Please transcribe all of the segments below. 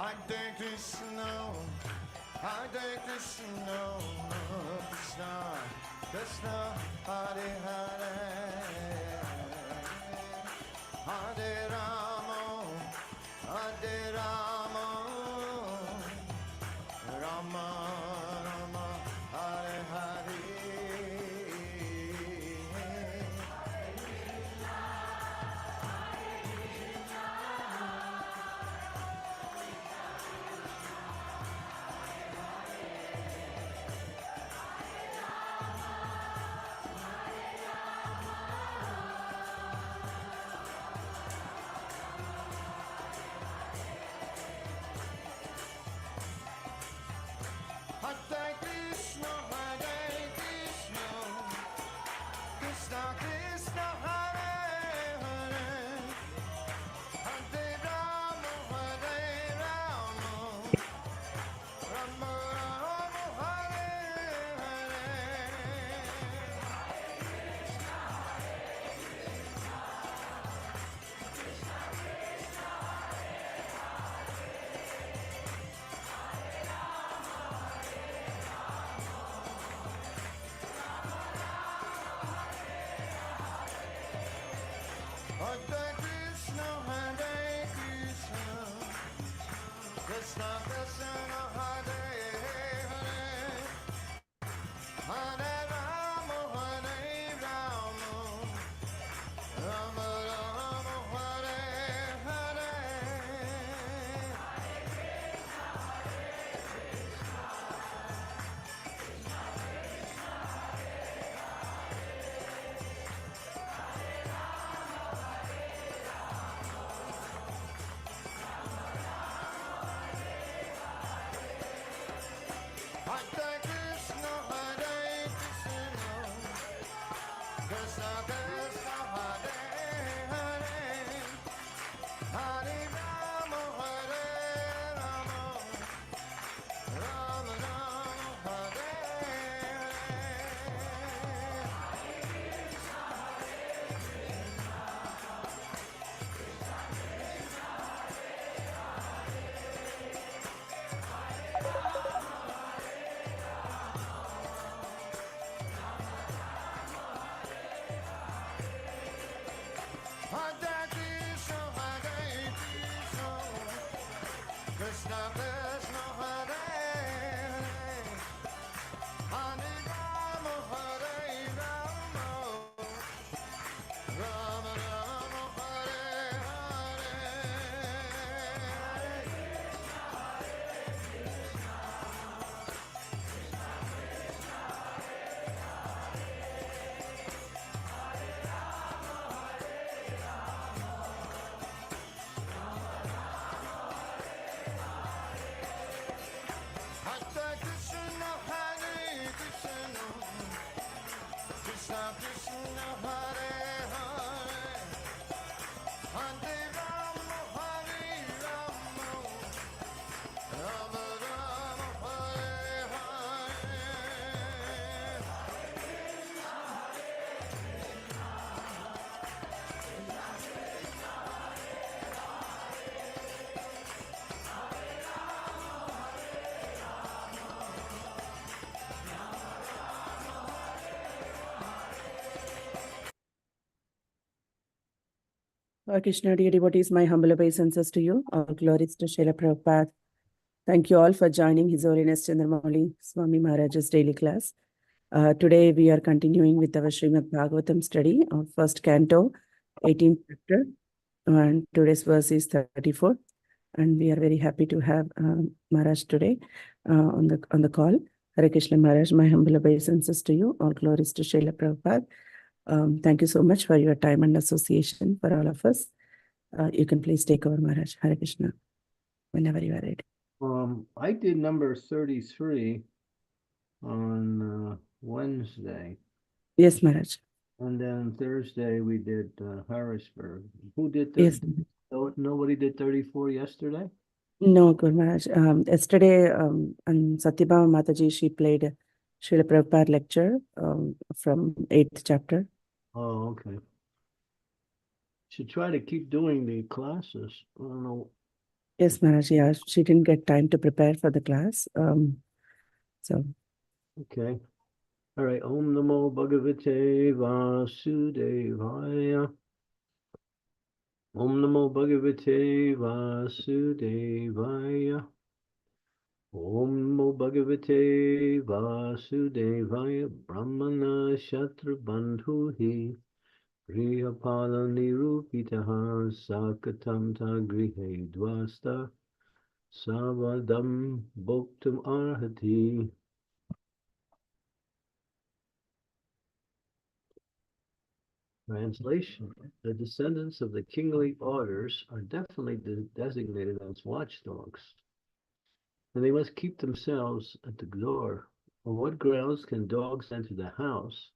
Hare Krishna, Hare Krishna, Krishna Krishna, Hare Hare, Hare Rama, Rama Rama, Hare Hare. Hare Krishna, Krishna Krishna, Hare Hare, Hare Rama, Rama Rama, Hare Hare Krishna, Krishna Krishna, Hare Hare, Hare Rama, Rama Rama, Hare Hare. Hare Krishna, Krishna Krishna, Hare Hare, Hare Rama, Rama Rama, Hare Hare Krishna, Krishna Krishna, Hare Hare, Hare Rama, Rama Rama, Hare Hare Krishna, Krishna Krishna, Hare Hare, Hare Rama, Rama Rama, Hare Hare. Krishna, dear devotees, my humble obeisances to you. All glories to Srila Prabhupada. Thank you all for joining His Holiness Candramauli Swami Maharaj's daily class. Today we are continuing with our Srimad Bhagavatam study of first canto, 18th chapter, and today's verse is 34. And we are very happy to have Maharaj today on the call. Hare Krishna Maharaj, my humble obeisances to you. All glories to Srila Prabhupada. Thank you so much for your time and association for all of us. You can please take over, Maharaj. Hare Krishna, whenever you are ready. I did number 33 on Wednesday. Yes, Maharaj. And then Thursday we did Harrisburg. Who did Yes. Nobody did 34 yesterday? No, good Maharaj. Yesterday, on Satyabhama Mataji, she played Srila Prabhupada lecture from 8th chapter. Oh, okay. Should try to keep doing the classes. I don't know Yes, Maharaj. Yeah, she didn't get time to prepare for the class. So Okay. All right. Om Namo Bhagavate Vasudevaya. Om Namo Bhagavate Vasudevaya. Om Namo Bhagavate Vasudevaya. Brahmana Shatrabandhuhi. Priyapala Nirupitaha Sakatam Grihe Dvasta Savadam Bhoktam Arhati. Translation: the descendants of the kingly orders are definitely designated as watchdogs, and they must keep themselves at the door. On what grounds can dogs enter the house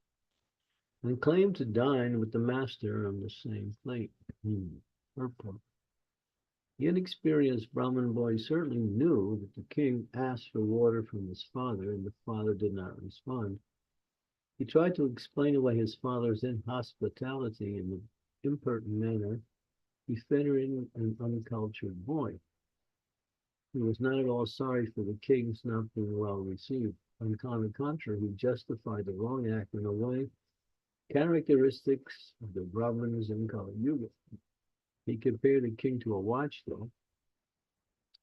and claim to dine with the master on the same plate? Purport. The inexperienced Brahmin boy certainly knew that the king asked for water from his father, and the father did not respond. He tried to explain away his father's inhospitality in an impertinent manner, befitting an uncultured boy. He was not at all sorry for the king's not being well received. On the contrary, he justified the wrong act in a way characteristics of the Brahmins in Kali Yuga. He compared the king to a watchdog,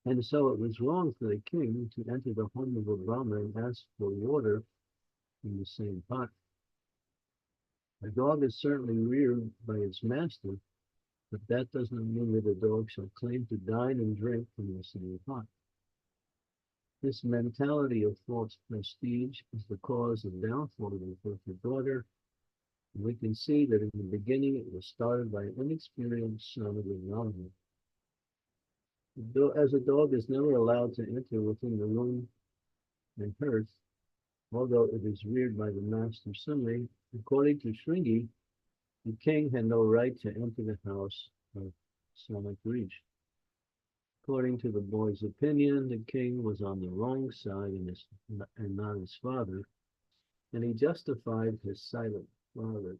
and so it was wrong for the king to enter the home of a Brahmin and ask for water in the same pot. A dog is certainly reared by its master, but that doesn't mean that a dog shall claim to dine and drink from the same pot. This mentality of false prestige is the cause of downfall of the perfect daughter. And we can see that in the beginning it was started by an inexperienced son of the Brahmin. As a dog is never allowed to enter within the room and hearth, although it is reared by the master Sumi, according to Shringi, the king had no right to enter the house of Samakrish. According to the boy's opinion, the king was on the wrong side and not his father, and he justified his silent father.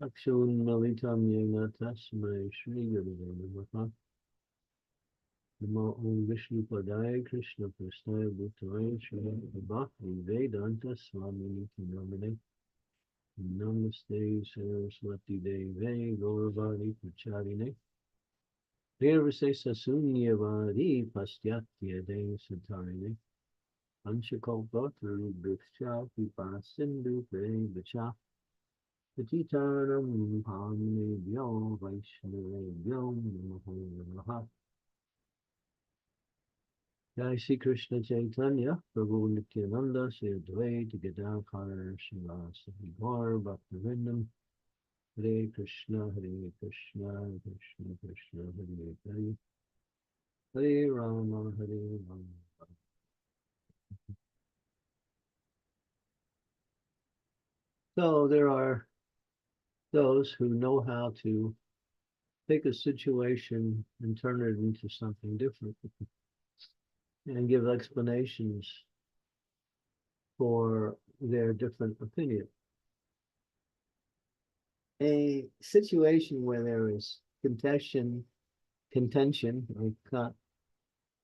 Akshun Malitam Yena Tasmai Shri Gurave Namaha. Namo Om Vishnu Padaya Krishna Prasthaya Bhutaya Shri Bhakti Vedanta Swami Namane. Namaste Saraswati Deve Gauravani Pracharine. Nirvisesa Sunyavadi Pastyatya De Satarine. Anshakalpa Bhriksha Pipa Sindhu Bacha. Patitanam Pamnebhyo Vaishnavebhyo Namaho Namaha. Jai Shri Krishna Chaitanya Prabhu Nityananda Shri Advaita Gadadhar Srivasadi Gaur Bhaktivinoda Hare Krishna Krishna Krishna Hare Hare Hare Rama Hare Rama. So there are those who know how to take a situation and turn it into something different and give explanations for their different opinion. A situation where there is contention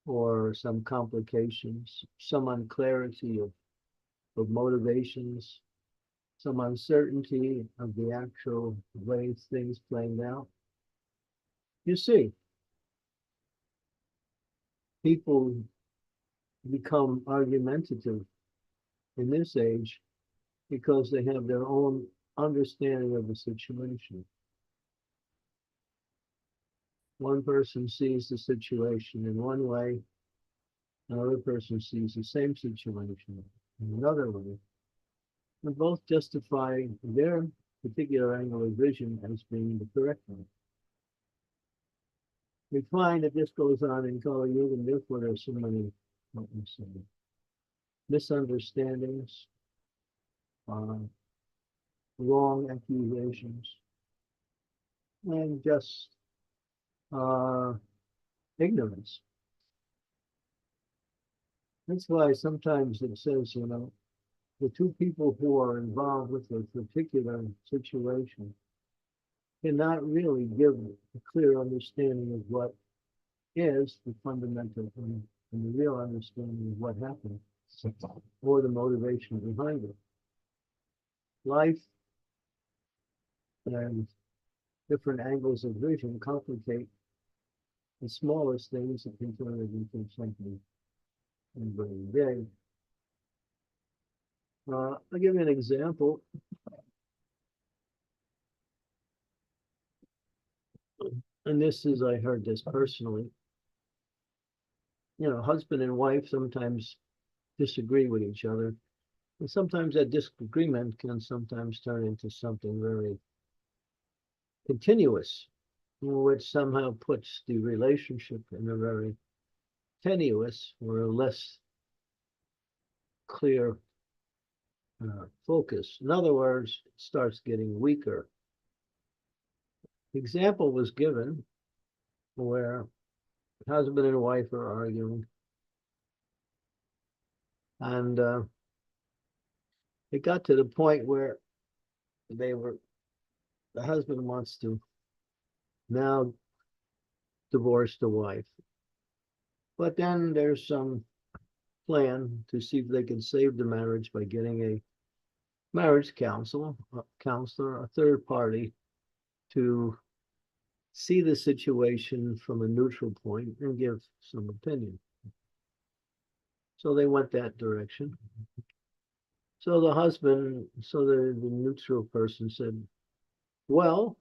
or some complications, some unclarity of motivations, some uncertainty of the actual way things played out. You see, people become argumentative in this age because they have their own understanding of the situation. One person sees the situation in one way, another person sees the same situation in another way. And both justify their particular angle of vision as being the correct one. We find that this goes on in Kali Yuga, and therefore there's so many misunderstandings, wrong accusations, and just ignorance. That's why sometimes it says, the two people who are involved with a particular situation cannot really give a clear understanding of what is the fundamental and the real understanding of what happened or the motivation behind it. Life and different angles of vision complicate the smallest things that can turn it into something very big. I'll give you an example. And this is, I heard this personally. You know, husband and wife sometimes disagree with each other. And sometimes that disagreement can sometimes turn into something very continuous, which somehow puts the relationship in a very tenuous or less clear focus. In other words, it starts getting weaker. The example was given where husband and wife are arguing, and it got to the point where the husband wants to now divorce the wife. But then there's some plan to see if they can save the marriage by getting a marriage counselor, a third party, to see the situation from a neutral point and give some opinion. So they went that direction. So the neutral person said, well,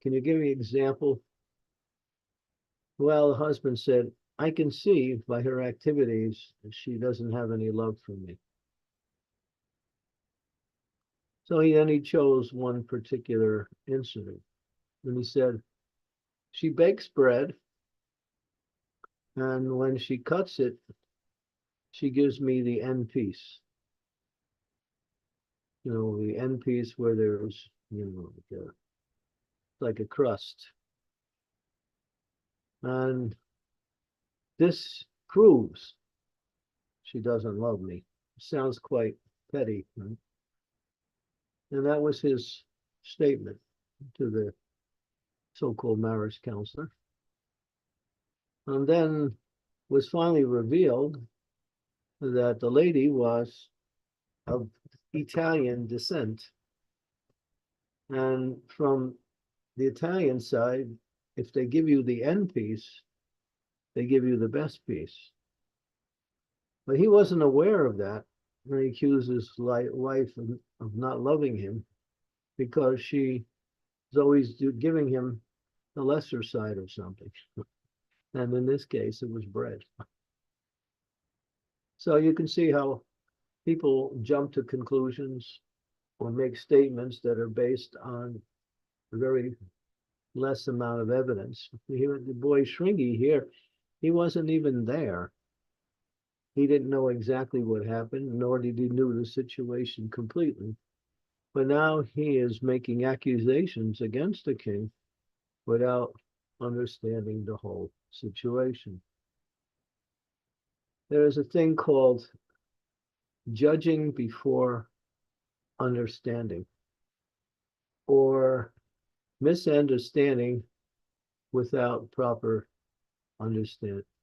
can you give me an example? Well, the husband said, I can see by her activities that she doesn't have any love for me. So he chose one particular incident. And he said, she bakes bread, and when she cuts it, she gives me the end piece. You know, the end piece where there's, you know, like a crust. And this proves she doesn't love me. Sounds quite petty, right? And that was his statement to the so-called marriage counselor. And then was finally revealed that the lady was of Italian descent. And from the Italian side, if they give you the end piece, they give you the best piece. But he wasn't aware of that. And he accused his wife of not loving him because she is always giving him the lesser side of something. And in this case, it was bread. So you can see how people jump to conclusions or make statements that are based on a very less amount of evidence. The boy Shringy here, he wasn't even there. He didn't know exactly what happened, nor did he know the situation completely. But now he is making accusations against the king without understanding the whole situation. There is a thing called judging before understanding, or misunderstanding without proper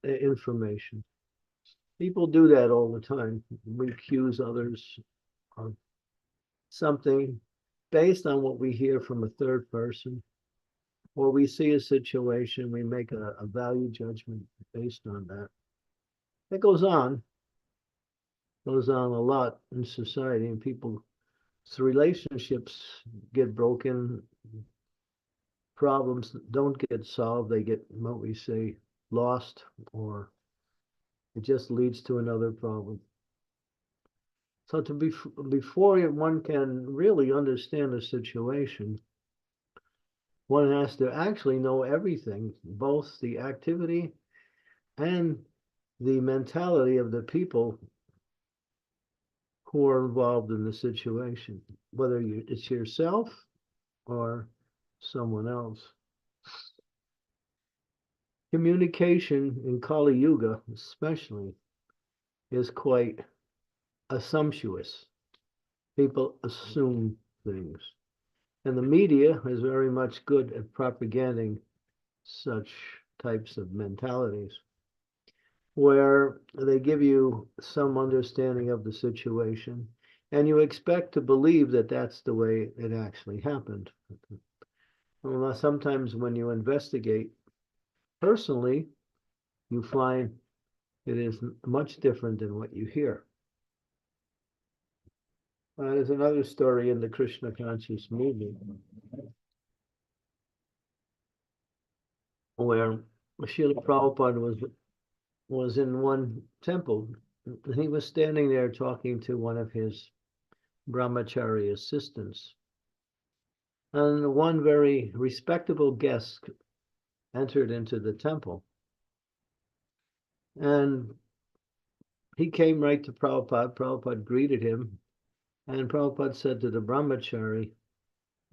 information. People do that all the time. We accuse others of something based on what we hear from a third person, or we see a situation, we make a value judgment based on that. It goes on a lot in society, and people's relationships get broken, problems don't get solved, they get, what we say, lost, or it just leads to another problem. So before one can really understand a situation, one has to actually know everything, both the activity and the mentality of the people who are involved in the situation, whether it's yourself or someone else. Communication in Kali Yuga, especially, is quite assumptuous. People assume things. And the media is very much good at propagating such types of mentalities, where they give you some understanding of the situation, and you expect to believe that that's the way it actually happened. Well, sometimes when you investigate personally, you find it is much different than what you hear. There's another story in the Krishna conscious movement where Srila Prabhupada was in one temple. He was standing there talking to one of his brahmachari assistants. And one very respectable guest entered into the temple. And he came right to Prabhupada. Prabhupada greeted him. And Prabhupada said to the brahmachari,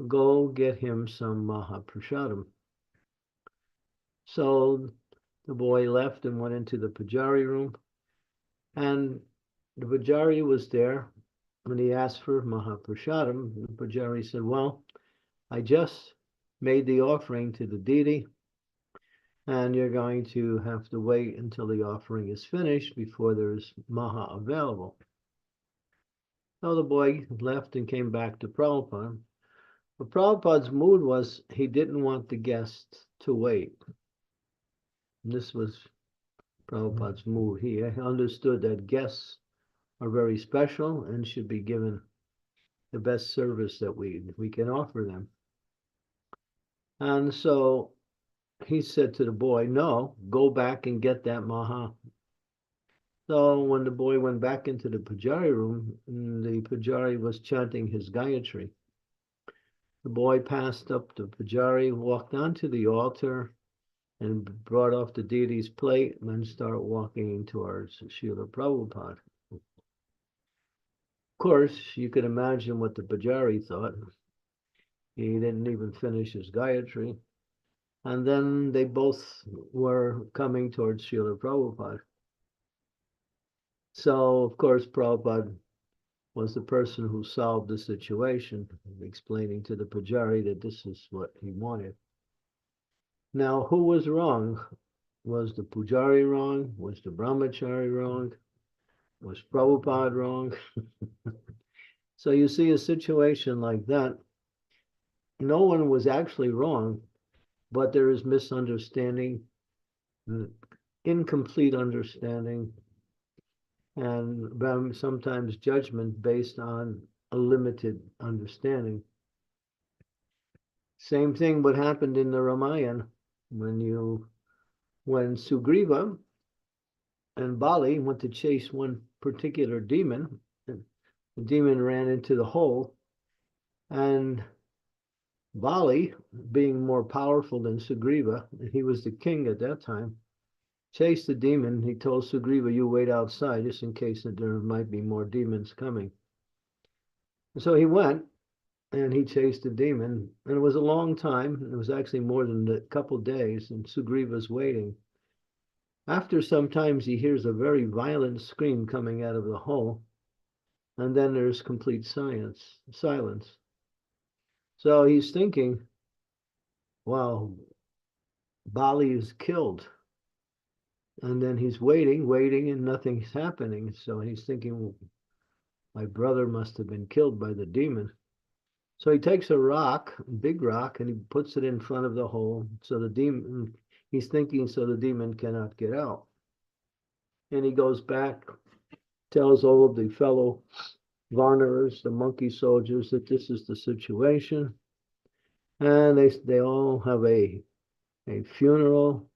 go get him some Mahaprasadam. So the boy left and went into the pujari room. And the pujari was there. When he asked for Mahaprasadam, the pujari said, well, I just made the offering to the deity, and you're going to have to wait until the offering is finished before there's Maha available. So the boy left and came back to Prabhupada. But Prabhupada's mood was he didn't want the guest to wait. And this was Prabhupada's mood. He understood that guests are very special and should be given the best service that we can offer them. And so he said to the boy, no, go back and get that Maha. So when the boy went back into the pujari room, the pujari was chanting his Gayatri. The boy passed up the pujari, walked onto the altar, and brought off the deity's plate and started walking towards Srila Prabhupada. Of course, you could imagine what the pujari thought. He didn't even finish his Gayatri. And then they both were coming towards Srila Prabhupada. So, of course, Prabhupada was the person who solved the situation, explaining to the pujari that this is what he wanted. Now, who was wrong? Was the pujari wrong? Was the brahmachari wrong? Was Prabhupada wrong? So you see a situation like that. No one was actually wrong, but there is misunderstanding, incomplete understanding, and sometimes judgment based on a limited understanding. Same thing what happened in the Ramayana when Sugriva and Bali went to chase one particular demon. The demon ran into the hole, and Bali, being more powerful than Sugriva, and he was the king at that time, chased the demon. He told Sugriva, you wait outside just in case that there might be more demons coming. And so he went and he chased the demon, and it was a long time. It was actually more than a couple days, and Sugriva's waiting. After some time, he hears a very violent scream coming out of the hole, and then there's complete silence. So he's thinking, wow, Bali is killed. And then he's waiting, and nothing's happening. So he's thinking, well, my brother must have been killed by the demon. So he takes a rock, a big rock, and he puts it in front of the hole. So the demon, he's thinking, so the demon cannot get out. And he goes back, tells all of the fellow Varners, the monkey soldiers, that this is the situation. And they all have a funeral,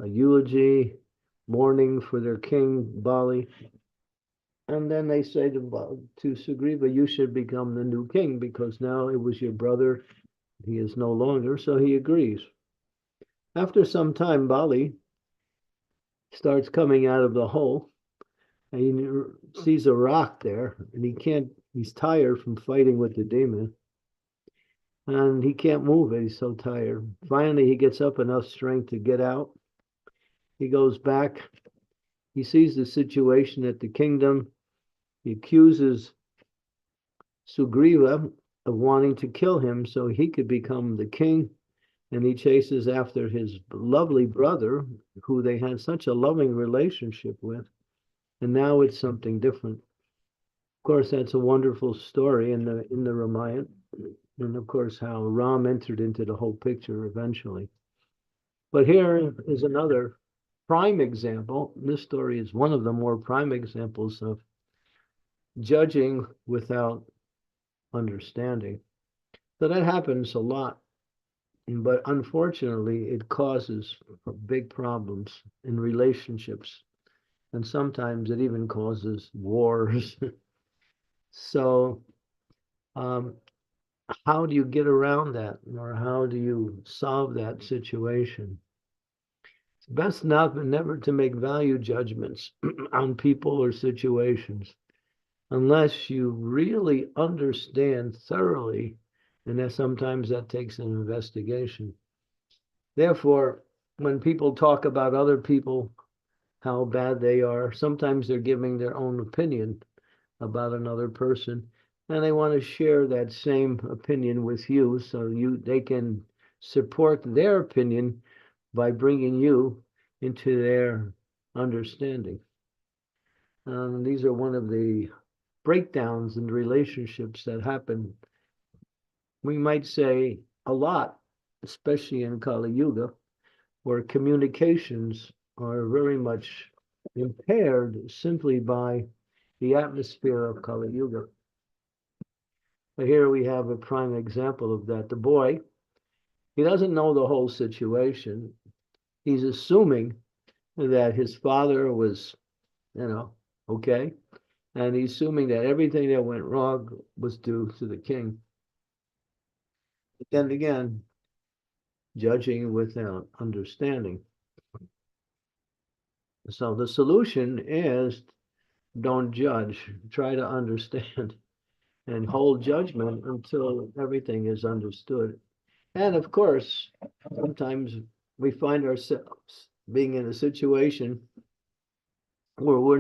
a eulogy, mourning for their king, Bali. And then they say to Sugriva, you should become the new king because now it was your brother. He is no longer, so he agrees. After some time, Bali starts coming out of the hole, and he sees a rock there, and he's tired from fighting with the demon. And he can't move it, he's so tired. Finally, he gets up enough strength to get out. He goes back. He sees the situation at the kingdom. He accuses Sugriva of wanting to kill him so he could become the king, and he chases after his lovely brother, who they had such a loving relationship with, and now it's something different. Of course, that's a wonderful story in the Ramayana, and of course how Ram entered into the whole picture eventually. But here is another prime example. This story is one of the more prime examples of judging without understanding. So that happens a lot, but unfortunately, it causes big problems in relationships, and sometimes it even causes wars. So, how do you get around that, or how do you solve that situation? It's best not never to make value judgments on people or situations unless you really understand thoroughly, and that sometimes that takes an investigation. Therefore, when people talk about other people, how bad they are, sometimes they're giving their own opinion about another person, and they want to share that same opinion with you, so they can support their opinion by bringing you into their understanding. These are one of the breakdowns in relationships that happen, we might say, a lot, especially in Kali Yuga, where communications are very much impaired simply by the atmosphere of Kali Yuga. But here we have a prime example of that. The boy, he doesn't know the whole situation. He's assuming that his father was, okay. And he's assuming that everything that went wrong was due to the king. But then again, judging without understanding. So the solution is don't judge, try to understand, and hold judgment until everything is understood. And of course, sometimes we find ourselves being in a situation where we're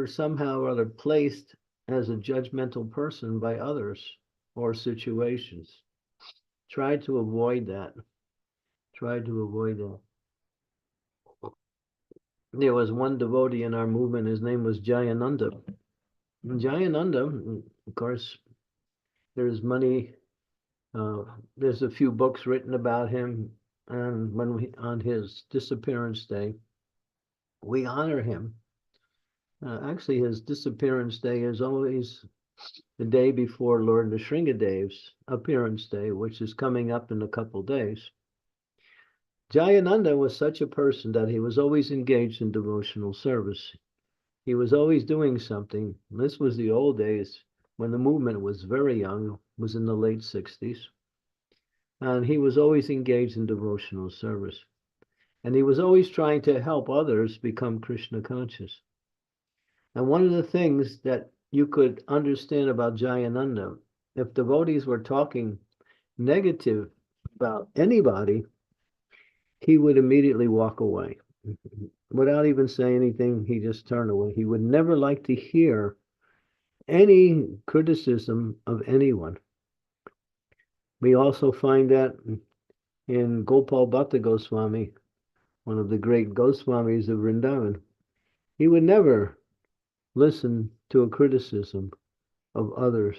somehow or other placed as a judgmental person by others or situations. Try to avoid that. Try to avoid that. There was one devotee in our movement, his name was Jayananda. And Jayananda, of course, there's a few books written about him, and on his disappearance day, we honor him. Actually, his disappearance day is always the day before Lord Nrsingadev's appearance day, which is coming up in a couple days. Jayananda was such a person that he was always engaged in devotional service. He was always doing something. This was the old days when the movement was very young, was in the late 60s. And he was always engaged in devotional service. And he was always trying to help others become Krishna conscious. And one of the things that you could understand about Jayananda, if devotees were talking negative about anybody, he would immediately walk away. Without even saying anything, he just turned away. He would never like to hear any criticism of anyone. We also find that in Gopal Bhatta Goswami, one of the great Goswamis of Vrindavan. He would never listen to a criticism of others.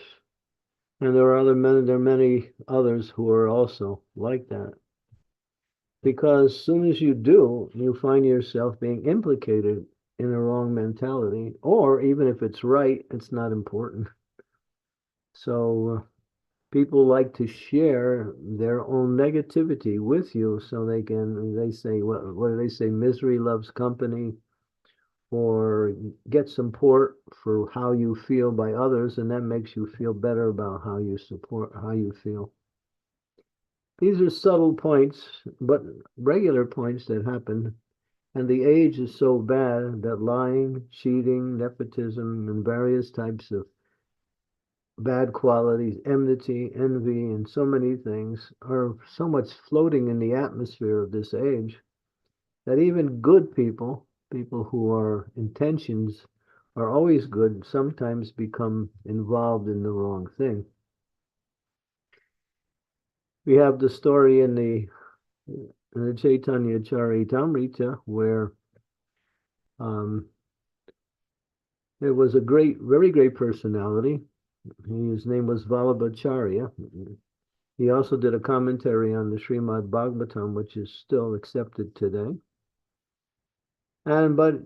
And there are many others who are also like that. Because as soon as you do, you find yourself being implicated in a wrong mentality, or even if it's right, it's not important. So people like to share their own negativity with you so they say, what do they say? Misery loves company, or get support for how you feel by others, and that makes you feel better about how you feel. These are subtle points, but regular points that happen. And the age is so bad that lying, cheating, nepotism, and various types of bad qualities, enmity, envy, and so many things are so much floating in the atmosphere of this age that even good people who are intentions are always good, sometimes become involved in the wrong thing. We have the story in the Chaitanya Charitamrita where there was a very great personality. His name was Vallabhacharya. He also did a commentary on the Srimad Bhagavatam, which is still accepted today. But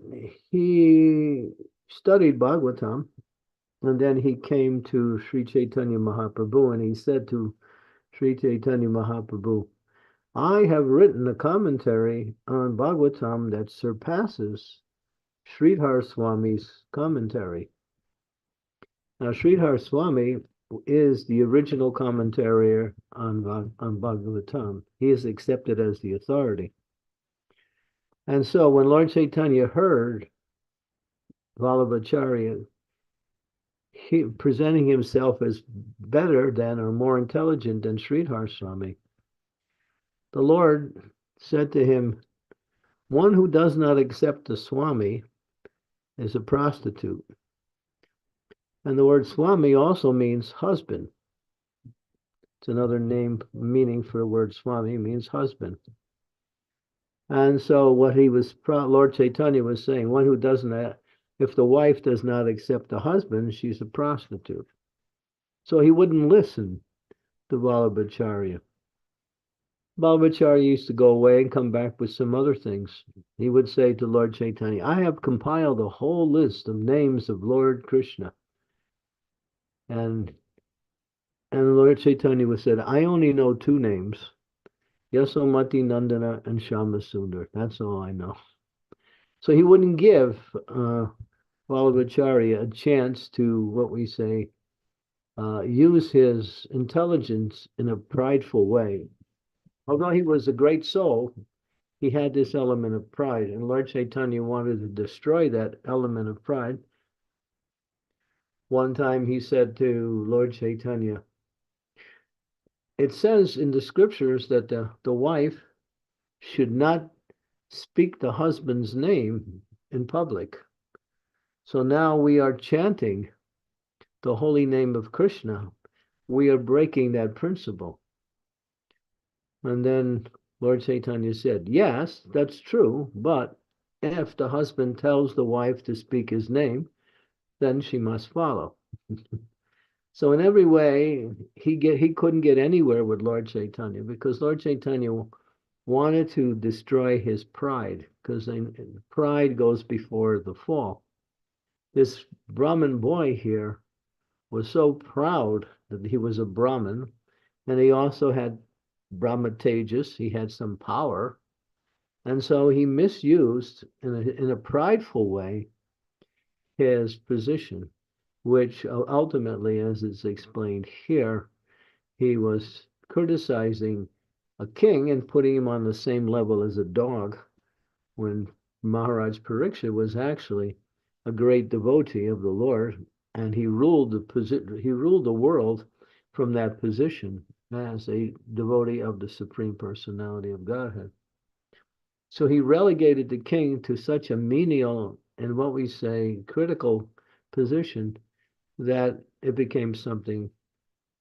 he studied Bhagavatam, and then he came to Sri Chaitanya Mahaprabhu, and he said to Sri Chaitanya Mahaprabhu, I have written a commentary on Bhagavatam that surpasses Sridhar Swami's commentary. Now, Sridhar Swami is the original commentator on Bhagavatam. He is accepted as the authority. And so when Lord Chaitanya heard Vallabhacharya presenting himself as better than or more intelligent than Sridhar Swami, the Lord said to him, one who does not accept the Swami is a prostitute. And the word Swami also means husband. It's another meaning for the word Swami, means husband. And so what Lord Chaitanya was saying, one who doesn't, if the wife does not accept the husband, she's a prostitute. So he wouldn't listen to Vallabhacharya. Vallabhacharya used to go away and come back with some other things. He would say to Lord Chaitanya, I have compiled a whole list of names of Lord Krishna. And Lord Chaitanya was said, I only know two names, Yasomati Nandana and Shyamasundar. That's all I know. So he wouldn't give Vallabhacharya a chance to, what we say, use his intelligence in a prideful way. Although he was a great soul, he had this element of pride, and Lord Chaitanya wanted to destroy that element of pride. One time he said to Lord Chaitanya, it says in the scriptures that the wife should not speak the husband's name in public. So now we are chanting the holy name of Krishna. We are breaking that principle. And then Lord Chaitanya said, yes, that's true, but if the husband tells the wife to speak his name, then she must follow. So in every way, he couldn't get anywhere with Lord Chaitanya because Lord Chaitanya wanted to destroy his pride, because pride goes before the fall. This Brahmin boy here was so proud that he was a Brahmin, and he also had Brahmatejas, he had some power, and so he misused in a prideful way his position, which ultimately, as is explained here, he was criticizing a king and putting him on the same level as a dog, when Maharaj Parikshit was actually a great devotee of the Lord, and he ruled the world from that position as a devotee of the Supreme Personality of Godhead. So he relegated the king to such a menial and, what we say, critical position that it became something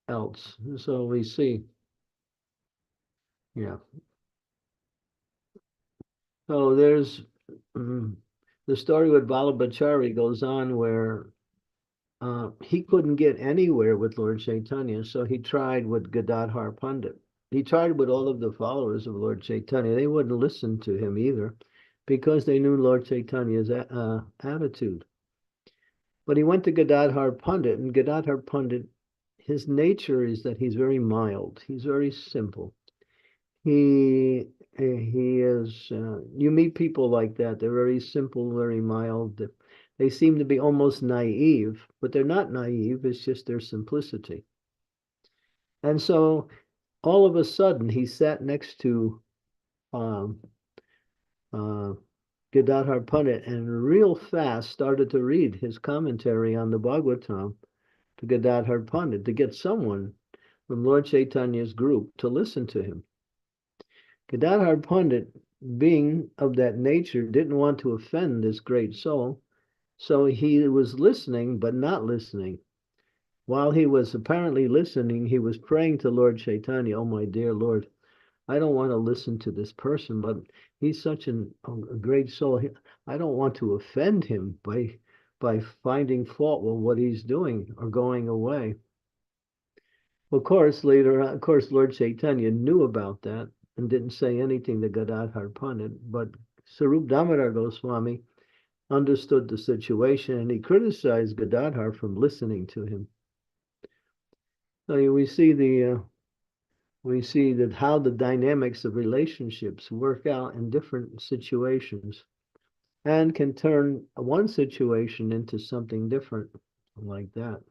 else. So we see, yeah. So there's the story with Vallabhacharya goes on where he couldn't get anywhere with Lord Chaitanya, so he tried with Gadadhar Pandit. He tried with all of the followers of Lord Chaitanya. They wouldn't listen to him either because they knew Lord Chaitanya's attitude. But he went to Gadadhar Pandit, and Gadadhar Pandit, his nature is that he's very mild. He's very simple. He is, you meet people like that. They're very simple, very mild. They seem to be almost naive, but they're not naive. It's just their simplicity. And so all of a sudden, he sat next to Gadadhar Pandit and real fast started to read his commentary on the Bhagavatam to Gadadhar Pandit to get someone from Lord Chaitanya's group to listen to him. Gadadhar Pandit, being of that nature, didn't want to offend this great soul, So he was listening, but not listening. While he was apparently listening, he was praying to Lord Chaitanya, "Oh, my dear Lord, I don't want to listen to this person, but he's such a great soul. I don't want to offend him by finding fault with what he's doing or going away." Of course, later on, of course, Lord Chaitanya knew about that and didn't say anything to Gadadhar Pandit, but Sarup Damodar Goswami understood the situation and he criticized Gadadhar from listening to him. So we see that how the dynamics of relationships work out in different situations and can turn one situation into something different like that.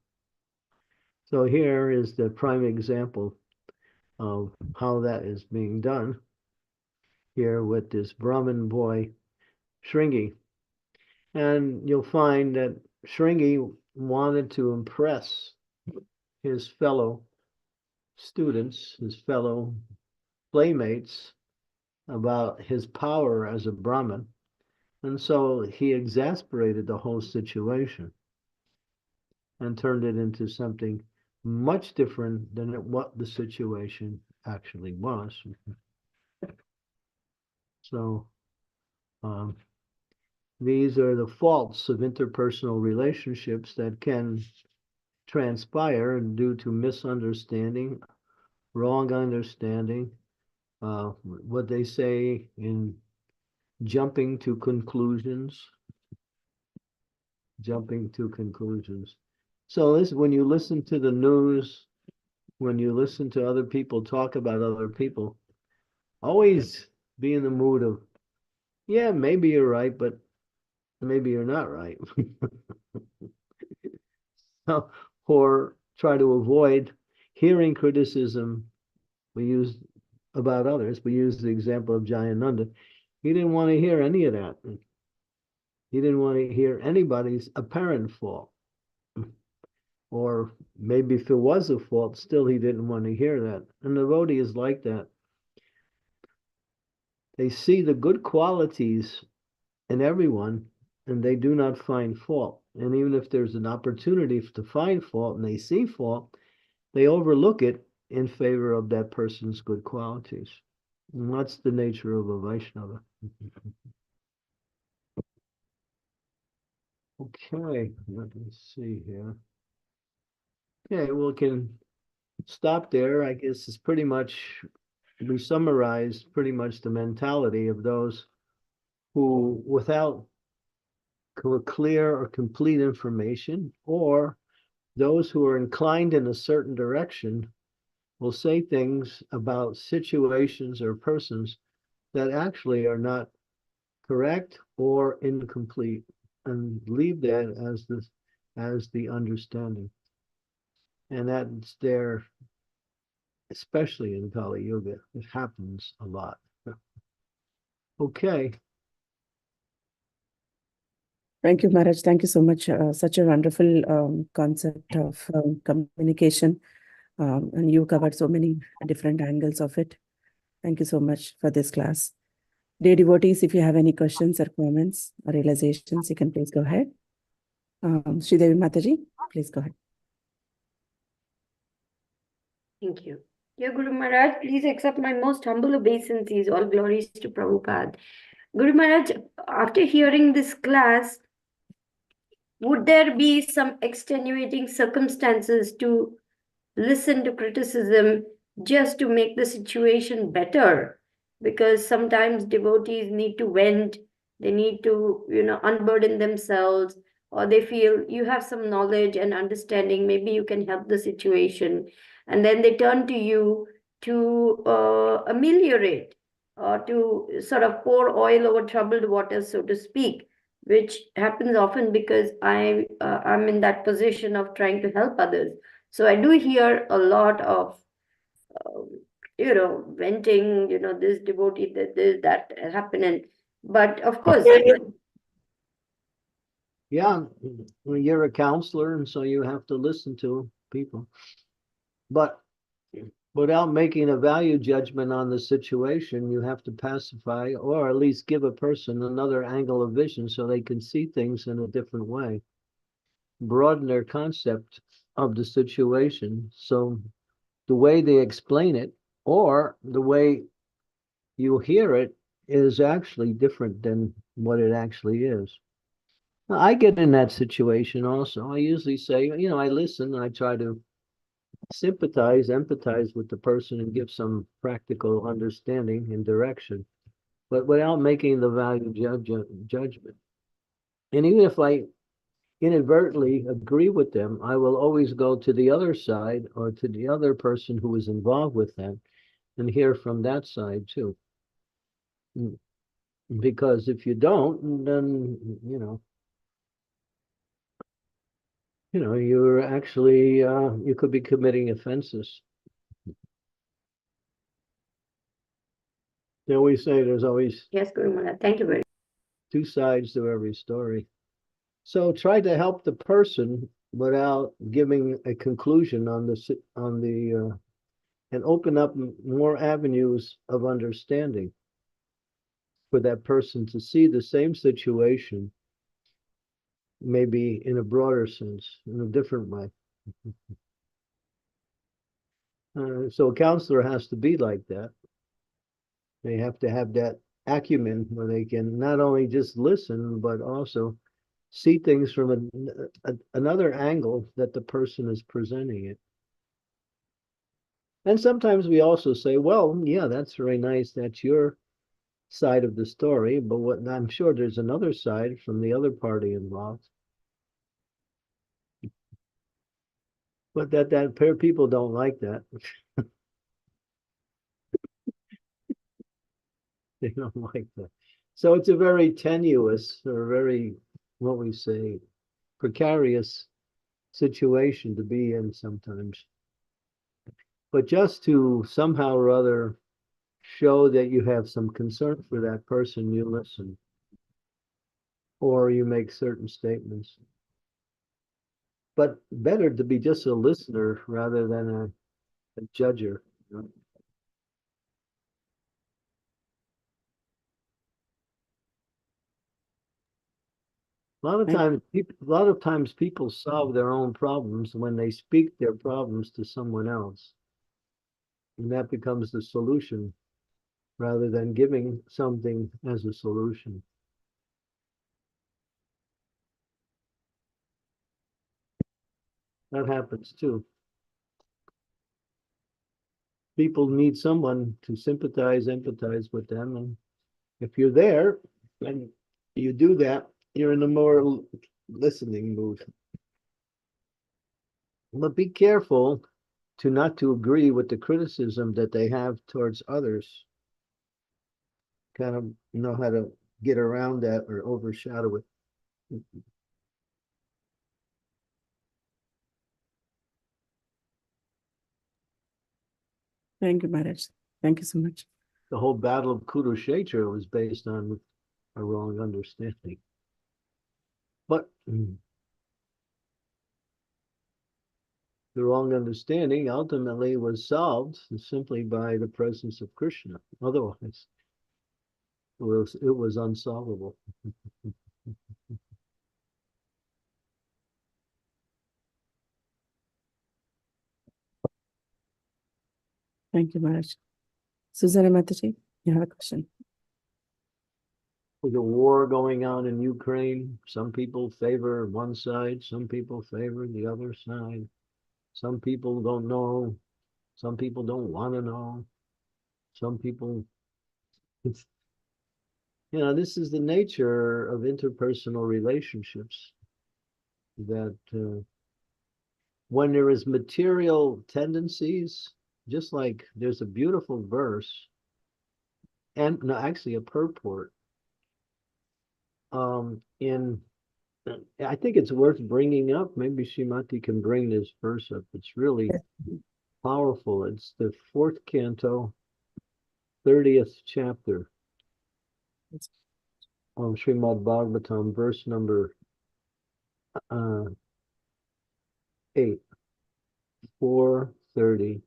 So here is the prime example of how that is being done here with this Brahmin boy, Shringi. And you'll find that Shringi wanted to impress his fellow students, his fellow playmates, about his power as a Brahmin. And so he exasperated the whole situation and turned it into something much different than what the situation actually was. So these are the faults of interpersonal relationships that can transpire due to misunderstanding, wrong understanding, what they say in jumping to conclusions. So this, when you listen to the news, when you listen to other people talk about other people, always be in the mood of, yeah, maybe you're right, but maybe you're not right. Or try to avoid hearing criticism we use about others. We use the example of Jayananda. He didn't want to hear any of that. He didn't want to hear anybody's apparent fault. Or maybe if it was a fault, still he didn't want to hear that. And the devotee is like that. They see the good qualities in everyone and they do not find fault. And even if there's an opportunity to find fault and they see fault, they overlook it in favor of that person's good qualities. And that's the nature of a Vaishnava. Okay, let me see here. Okay, we can stop there. I guess it's pretty much, we summarized pretty much the mentality of those who, without clear or complete information, or those who are inclined in a certain direction, will say things about situations or persons that actually are not correct or incomplete, and leave that as the understanding. And that's there, especially in Kali Yuga. It happens a lot. Okay. Thank you, Maharaj. Thank you so much. Such a wonderful concept of communication. And you covered so many different angles of it. Thank you so much for this class. Dear devotees, if you have any questions or comments or realizations, you can please go ahead. Sridevi Mataji, please go ahead. Thank you. Dear Guru Maharaj, please accept my most humble obeisances. All glories to Prabhupada. Guru Maharaj, after hearing this class, would there be some extenuating circumstances to listen to criticism just to make the situation better? Because sometimes devotees need to vent, they need to, unburden themselves, or they feel you have some knowledge and understanding, maybe you can help the situation. And then they turn to you to ameliorate or to sort of pour oil over troubled waters, so to speak, which happens often because I'm in that position of trying to help others. So I do hear a lot of, venting, this devotee, that happening. But of course, Yeah, well, you're a counselor, and so you have to listen to people. But Without making a value judgment on the situation, you have to pacify or at least give a person another angle of vision so they can see things in a different way. Broaden their concept of the situation. So the way they explain it or the way you hear it is actually different than what it actually is. Now, I get in that situation also. I usually say, I listen and I try to sympathize, empathize with the person and give some practical understanding and direction, but without making the value judgment. And even if I inadvertently agree with them, I will always go to the other side or to the other person who is involved with them and hear from that side too. Because if you don't, then, you're actually, you could be committing offenses. They always say there's always Yes, Guru Maharaj. Thank you very two sides to every story. So try to help the person without giving a conclusion on the and open up more avenues of understanding for that person to see the same situation, maybe in a broader sense, in a different way. So a counselor has to be like that. They have to have that acumen where they can not only just listen, but also see things from another angle that the person is presenting it. And sometimes we also say, well, yeah, that's very nice. That's your side of the story, but what I'm sure there's another side from the other party involved. But that pair of people don't like that. They don't like that. So it's a very tenuous or very, what we say, precarious situation to be in sometimes. But just to somehow or other show that you have some concern for that person, you listen. Or you make certain statements. But better to be just a listener rather than a judger. A lot of times people solve their own problems when they speak their problems to someone else. And that becomes the solution rather than giving something as a solution. That happens too. People need someone to sympathize, empathize with them. And if you're there and you do that, you're in a more listening mood. But be careful to not to agree with the criticism that they have towards others. Kind of know how to get around that or overshadow it. Thank you, Maharaj. Thank you so much. The whole battle of Kurukshetra was based on a wrong understanding. But the wrong understanding ultimately was solved simply by the presence of Krishna. Otherwise, it was unsolvable. Thank you, Maharaj. Susanna Mataji, you have a question. With a war going on in Ukraine, some people favor one side, some people favor the other side. Some people don't know. Some people don't want to know. Some people, this is the nature of interpersonal relationships. That when there is material tendencies, just like there's a beautiful verse, and no, actually a purport, in I think it's worth bringing up. Maybe Shrimati can bring this verse up. It's really powerful. It's the 4th canto, 30th chapter of Srimad Bhagavatam, verse number 8, 4:38.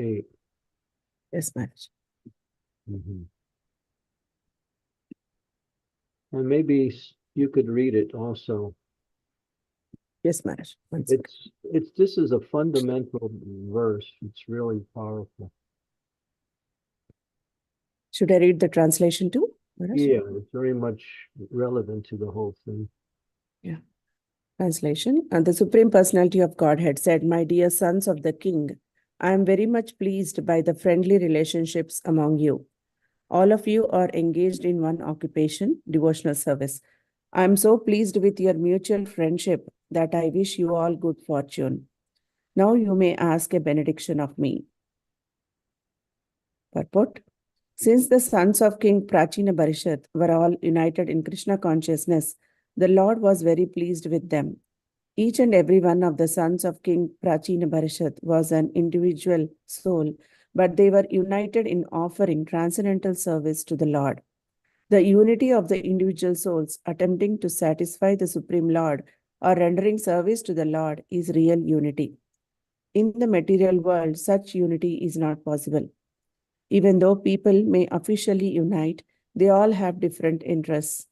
8. Yes, Maharaj. Mhm. And maybe you could read it also. Yes, Maharaj. One second. This is a fundamental verse. It's really powerful. Should I read the translation too, Maharaj? Yeah, it's very much relevant to the whole thing. Translation. And the Supreme Personality of Godhead said, "My dear sons of the King, I am very much pleased by the friendly relationships among you. All of you are engaged in one occupation, devotional service. I am so pleased with your mutual friendship that I wish you all good fortune. Now you may ask a benediction of me." Purport. Since the sons of King Prachina Barishat were all united in Krishna consciousness, the Lord was very pleased with them. Each and every one of the sons of King Prachina Barishat was an individual soul, but they were united in offering transcendental service to the Lord. The unity of the individual souls attempting to satisfy the Supreme Lord or rendering service to the Lord is real unity. In the material world, such unity is not possible. Even though people may officially unite, they all have different interests.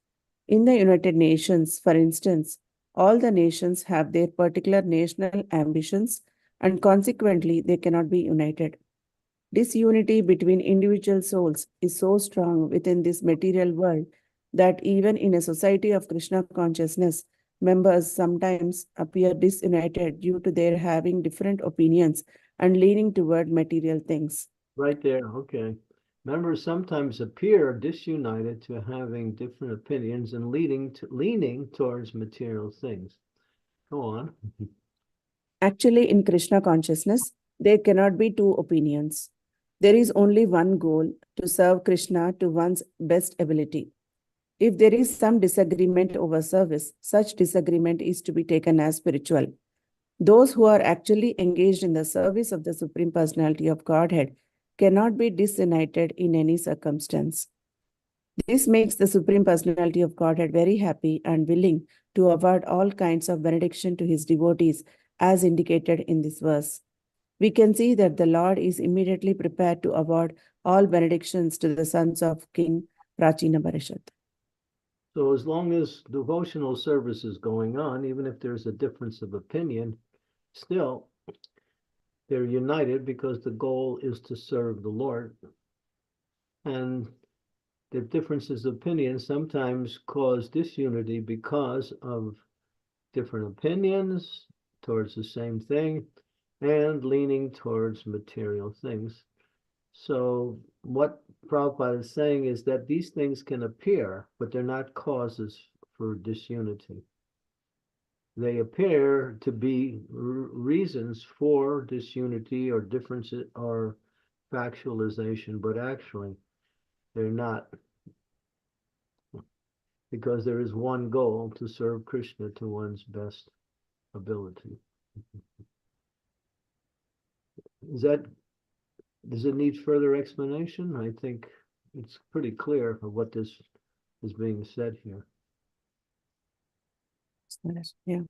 In the United Nations, for instance, all the nations have their particular national ambitions, and consequently, they cannot be united. Disunity between individual souls is so strong within this material world that even in a society of Krishna consciousness, members sometimes appear disunited due to their having different opinions and leaning toward material things. Right there, okay. Members sometimes appear disunited to having different opinions and leaning towards material things. Go on. Actually, in Krishna consciousness, there cannot be two opinions. There is only one goal, to serve Krishna to one's best ability. If there is some disagreement over service, such disagreement is to be taken as spiritual. Those who are actually engaged in the service of the Supreme Personality of Godhead cannot be disunited in any circumstance. This makes the Supreme Personality of Godhead very happy and willing to award all kinds of benediction to his devotees, as indicated in this verse. We can see that the Lord is immediately prepared to award all benedictions to the sons of King Prachina Barishat. So as long as devotional service is going on, even if there's a difference of opinion, still they're united because the goal is to serve the Lord. And the differences of opinion sometimes cause disunity because of different opinions towards the same thing and leaning towards material things. So what Prabhupada is saying is that these things can appear, but they're not causes for disunity. They appear to be reasons for disunity or differences or factualization, but actually they're not, because there is one goal, to serve Krishna to one's best ability. Does it need further explanation? I think it's pretty clear of what this is being said here. Yeah.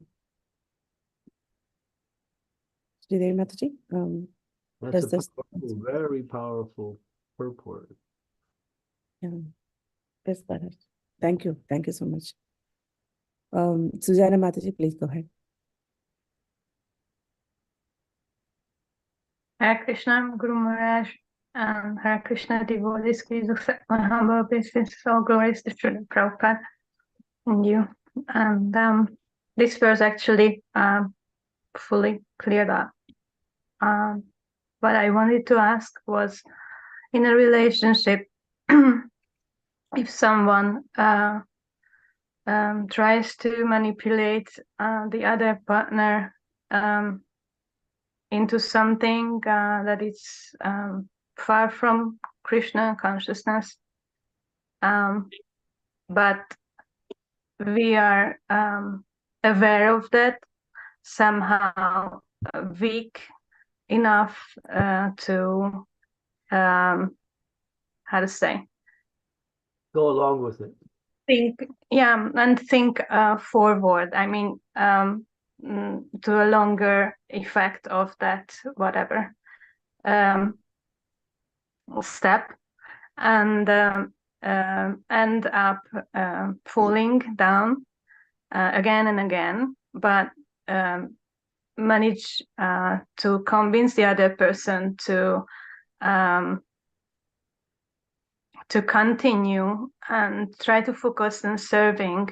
Sridevi Mataji, That's does this? very powerful purport. Yeah. Yes, Bharat. Thank you. Thank you so much. Sujana Mataji, please go ahead. Hare Krishna, Guru Maharaj, Hare Krishna devotees, please accept my humble obeisance. All glories to Srila Prabhupada and you. And this verse actually fully cleared up. What I wanted to ask was, in a relationship, if someone tries to manipulate the other partner into something that is far from Krishna consciousness, but we are aware of that, somehow weak enough to how to say, go along with it, think forward. I mean, to a longer effect of that, whatever. step and end up falling down again and again, but manage to convince the other person to continue and try to focus on serving,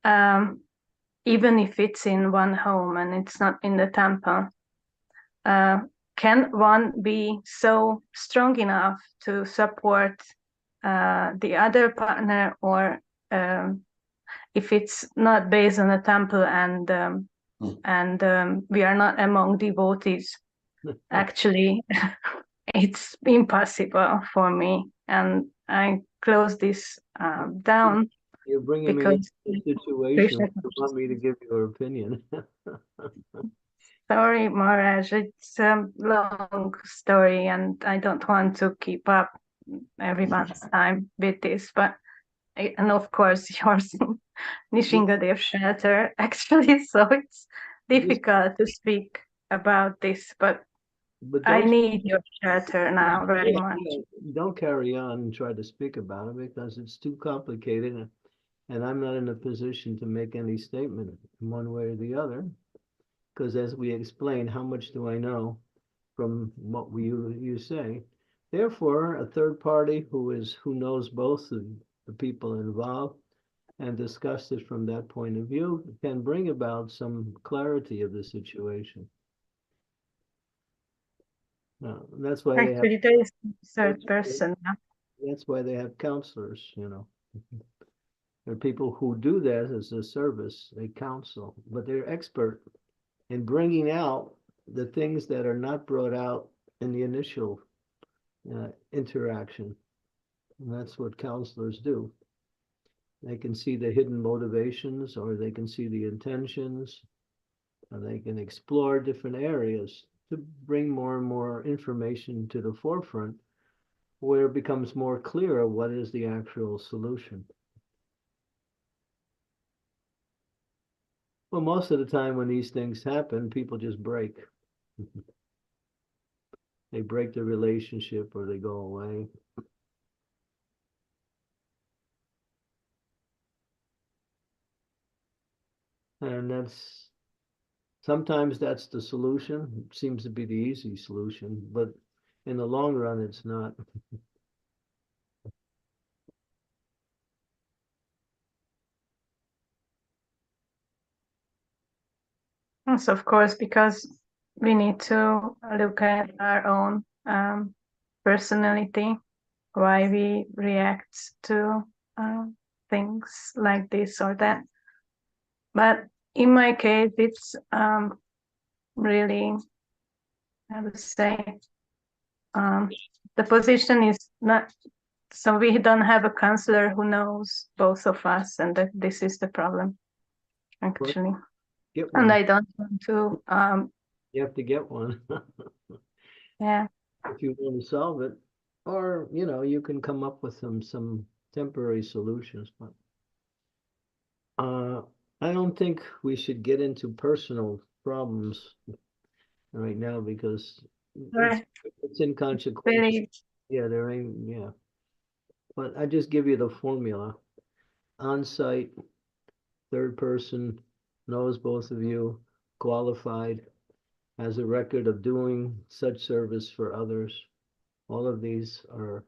even if it's in one home and it's not in the temple. Can one be so strong enough to support the other partner, or if it's not based on a temple and we are not among devotees, actually it's impossible for me, and I close this down. You're bringing me because into a situation. You want me to give your opinion. Sorry, Maharaj, it's a long story and I don't want to keep up everyone's time with this, but and of course yours in Nishingadev shelter actually, so it's difficult to speak about this, but I need your shelter now very much. Don't carry on and try to speak about it because it's too complicated, and I'm not in a position to make any statement one way or the other. Because as we explained, how much do I know from what you say? Therefore, a third party who knows both of the people involved and discussed it from that point of view can bring about some clarity of the situation. That's why actually there is a third person. That's why they have counselors, There are people who do that as a service, they counsel, but they're expert in bringing out the things that are not brought out in the initial interaction. And that's what counselors do. They can see the hidden motivations, or they can see the intentions, and they can explore different areas to bring more and more information to the forefront, where it becomes more clear what is the actual solution. Well, most of the time when these things happen, people just break. They break the relationship or they go away. And sometimes that's the solution. It seems to be the easy solution, but in the long run, it's not. Yes, of course, because we need to look at our own personality, why we react to things like this or that. But in my case, it's really, I would say, the position is not, so we don't have a counselor who knows both of us, and that this is the problem, actually. And I don't want to. You have to get one. Yeah. If you want to solve it, or you can come up with some temporary solutions. But I don't think we should get into personal problems right now because it's inconsequential. Yeah, there ain't. Yeah, but I just give you the formula: on-site, third person, knows both of you, qualified, has a record of doing such service for others. All of these are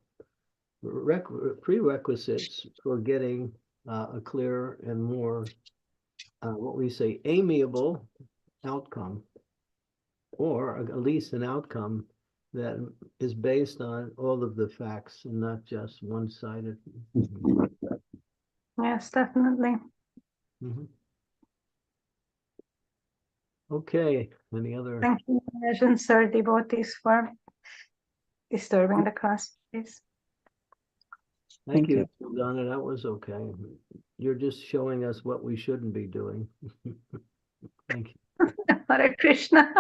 prerequisites for getting a clearer and more, what we say, amiable outcome, or at least an outcome that is based on all of the facts and not just one-sided. Yes, definitely. Mm-hmm. Okay, any other? Thank you, and sir, devotees, for disturbing the class, please. Thank you, Donna. That was okay. You're just showing us what we shouldn't be doing. Thank you. Hare Krishna.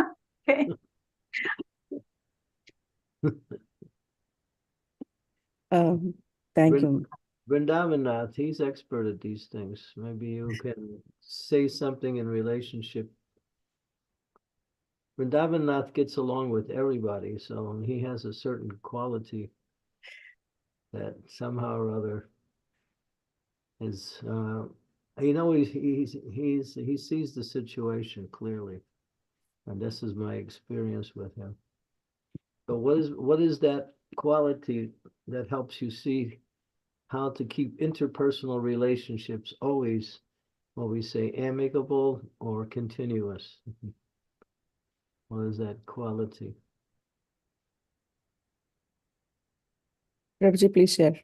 Okay. Thank you. Vrindavanath, he's expert at these things. Maybe you can say something in relationship Vrindavanath gets along with everybody, so he has a certain quality that somehow or other is, he sees the situation clearly, and this is my experience with him. So what is that quality that helps you see how to keep interpersonal relationships always, what we say, amicable or continuous? What is that quality? Prabhuji, please share.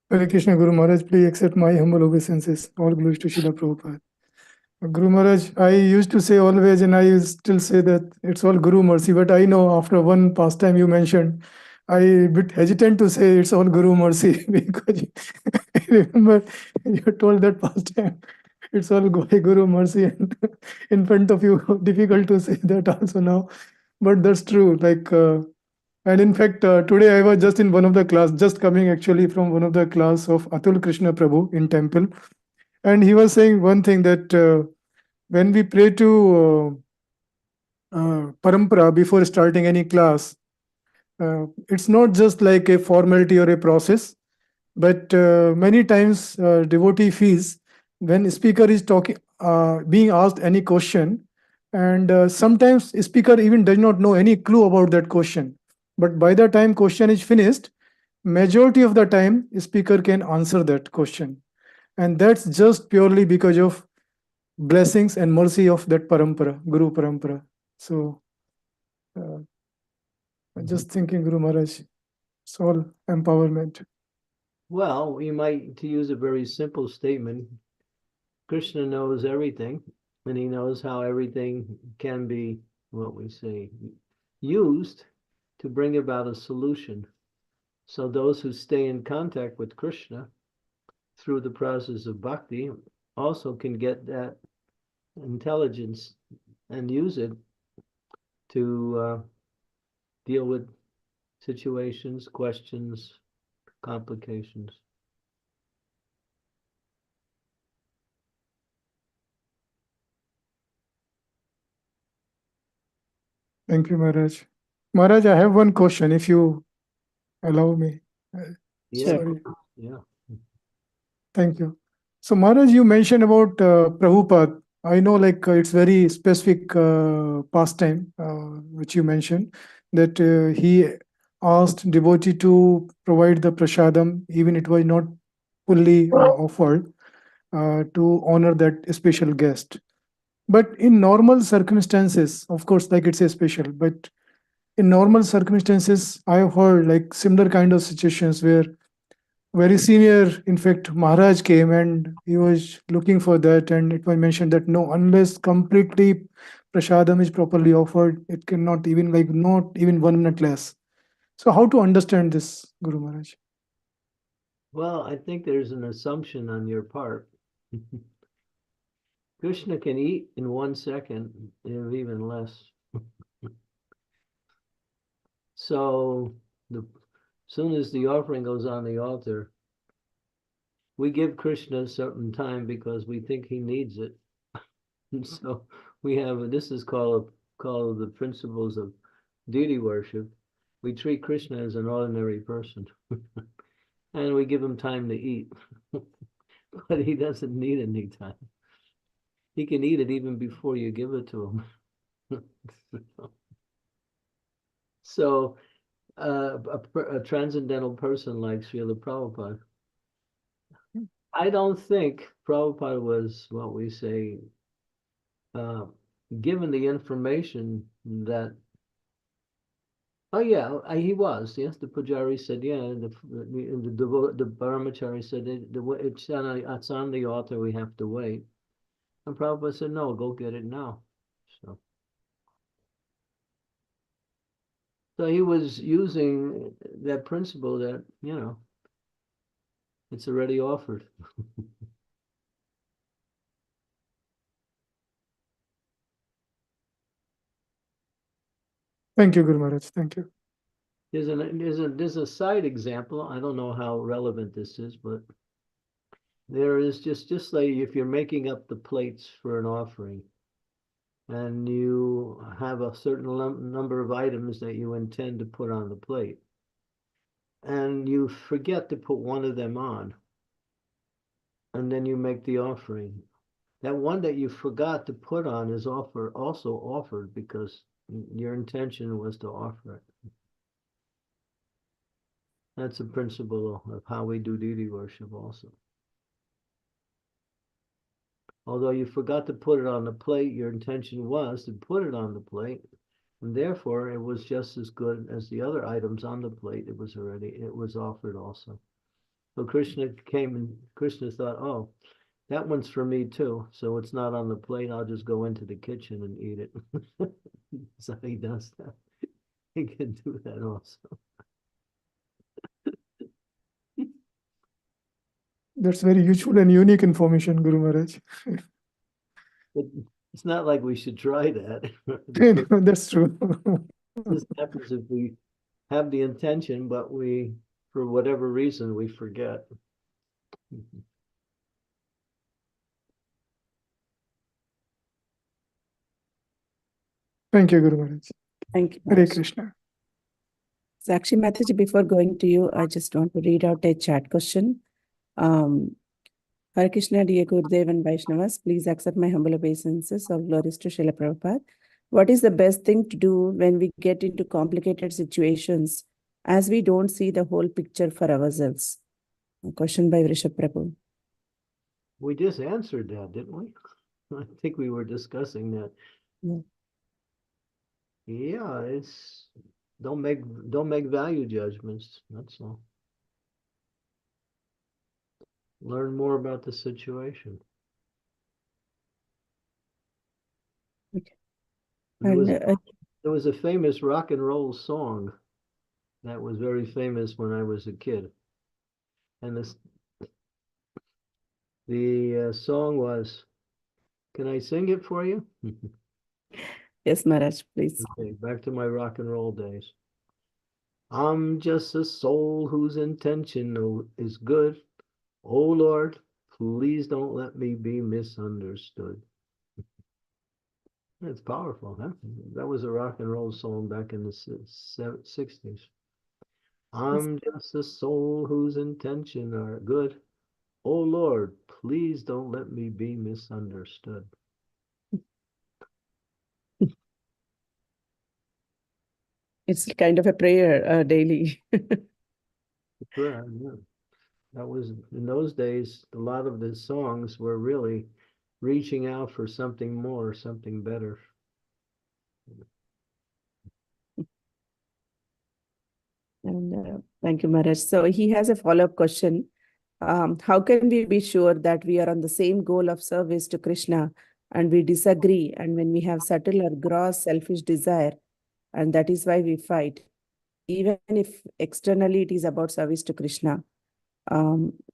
Hare Krishna, Guru Maharaj, please accept my humble obeisances. All glories to Srila Prabhupada. Guru Maharaj, I used to say always, and I still say that it's all Guru mercy, but I know after one pastime you mentioned, I a bit hesitant to say it's all Guru mercy because I remember you told that pastime, it's all Guru mercy, and in front of you, difficult to say that also now, but that's true. And in fact, today I was just in one of the class, just coming actually from one of the class of Atul Krishna Prabhu in temple. And he was saying one thing that when we pray to parampara before starting any class, it's not just like a formality or a process, but many times devotee feels when speaker is talking, being asked any question, and sometimes speaker even does not know any clue about that question. But by the time question is finished, majority of the time speaker can answer that question, and that's just purely because of blessings and mercy of that parampara, Guru parampara. So I'm just thinking, Guru Maharaj, it's all empowerment. Well, we might, to use a very simple statement, Krishna knows everything, and he knows how everything can be, what we say, used to bring about a solution. So those who stay in contact with Krishna through the process of bhakti also can get that intelligence and use it to deal with situations, questions, complications. Thank you, Maharaj. Maharaj, I have one question, if you allow me. Yeah, Sorry. yeah. Thank you. So, Maharaj, you mentioned about Prabhupada. I know, it's very specific pastime which you mentioned, that he asked devotee to provide the prasadam, even it was not fully offered, to honor that special guest. But in normal circumstances, of course, like it's a special, but in normal circumstances, I have heard like similar kind of situations where very senior, in fact, Maharaj came and he was looking for that, and it was mentioned that no, unless completely prasadam is properly offered, it cannot even not even 1 minute less. So how to understand this, Guru Maharaj? Well, I think there's an assumption on your part. Krishna can eat in 1 second, or even less. So the soon as the offering goes on the altar, we give Krishna a certain time because we think he needs it. And so we have, this is called the principles of deity worship. We treat Krishna as an ordinary person. And we give him time to eat. But he doesn't need any time. He can eat it even before you give it to him. So a transcendental person like Srila Prabhupada, I don't think Prabhupada was, what we say, given the information that, oh yeah, he was. Yes, the Pujari said, yeah, the Brahmachari said, it's on the altar, we have to wait. And Prabhupada said, no, go get it now. So he was using that principle that, it's already offered. Thank you, Guru Maharaj. Thank you. There's a side example. I don't know how relevant this is, but there is just like if you're making up the plates for an offering, and you have a certain number of items that you intend to put on the plate, and you forget to put one of them on, and then you make the offering. That one that you forgot to put on is also offered because your intention was to offer it. That's a principle of how we do deity worship also. Although you forgot to put it on the plate, your intention was to put it on the plate, and therefore it was just as good as the other items on the plate. It was offered also. So Krishna came and Krishna thought, oh, that one's for me too. So it's not on the plate. I'll just go into the kitchen and eat it. So he does that. He can do that also. That's very useful and unique information, Guru Maharaj. But it's not like we should try that. That's true. This happens if we have the intention, but we, for whatever reason, we forget. Thank you, Guru Maharaj. Thank you. Hare Maharaj. Krishna. Sakshi Mataji, before going to you, I just want to read out a chat question. Hare Krishna, dear Gurudev and Vaishnavas, please accept my humble obeisances of glories to Srila Prabhupada. What is the best thing to do when we get into complicated situations as we don't see the whole picture for ourselves? A question by Vrishabh Prabhu. We just answered that, didn't we? I think we were discussing that. Yeah. Yeah, it's don't make value judgments. That's all. Learn more about the situation. Okay. There And was a famous rock and roll song that was very famous when I was a kid, and the song was. Can I sing it for you? yes, Maharaj, please. Okay, back to my rock and roll days. I'm just a soul whose intention is good. Oh Lord, please don't let me be misunderstood. It's powerful, huh? That was a rock and roll song back in the 60s. I'm just a soul whose intention are good. Oh Lord, please don't let me be misunderstood. It's kind of a prayer daily. Prayer, yeah. That was in those days, a lot of the songs were really reaching out for something more, something better. And thank you, Maharaj. So he has a follow-up question. How can we be sure that we are on the same goal of service to Krishna and we disagree, and when we have subtle or gross selfish desire, and that is why we fight, even if externally it is about service to Krishna?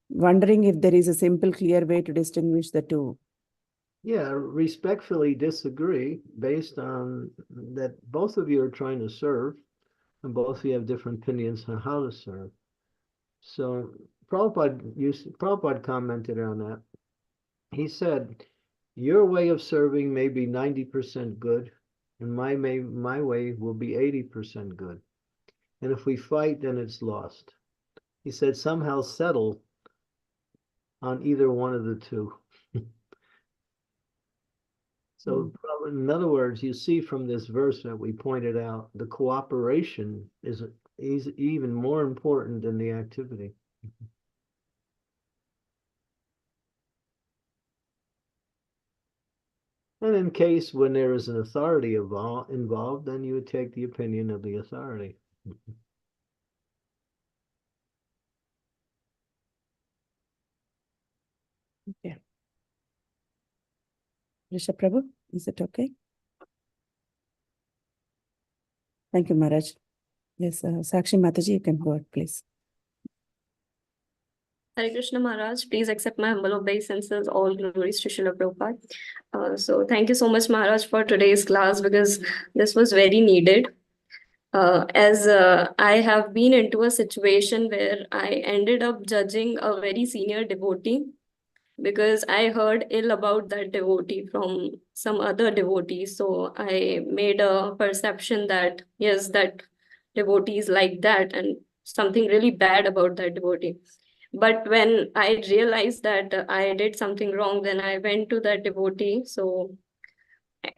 Wondering if there is a simple, clear way to distinguish the two. Yeah, respectfully disagree based on that both of you are trying to serve and both of you have different opinions on how to serve. So Prabhupada commented on that. He said, your way of serving may be 90% good, and my way will be 80% good. And if we fight, then it's lost. He said, somehow settle on either one of the two. So in other words, you see from this verse that we pointed out, the cooperation is even more important than the activity. And in case when there is an authority involved, then you would take the opinion of the authority. Okay. Rishabh Prabhu, is it okay? Thank you, Maharaj. Yes, Sakshi Mataji, you can go ahead, please. Hare Krishna Maharaj, please accept my humble obeisances, all glories to Srila Prabhupada. So thank you so much Maharaj for today's class, because this was very needed. As I have been into a situation where I ended up judging a very senior devotee, because I heard ill about that devotee from some other devotee. So I made a perception that, yes, that devotee is like that and something really bad about that devotee. But when I realized that I did something wrong, then I went to that devotee. So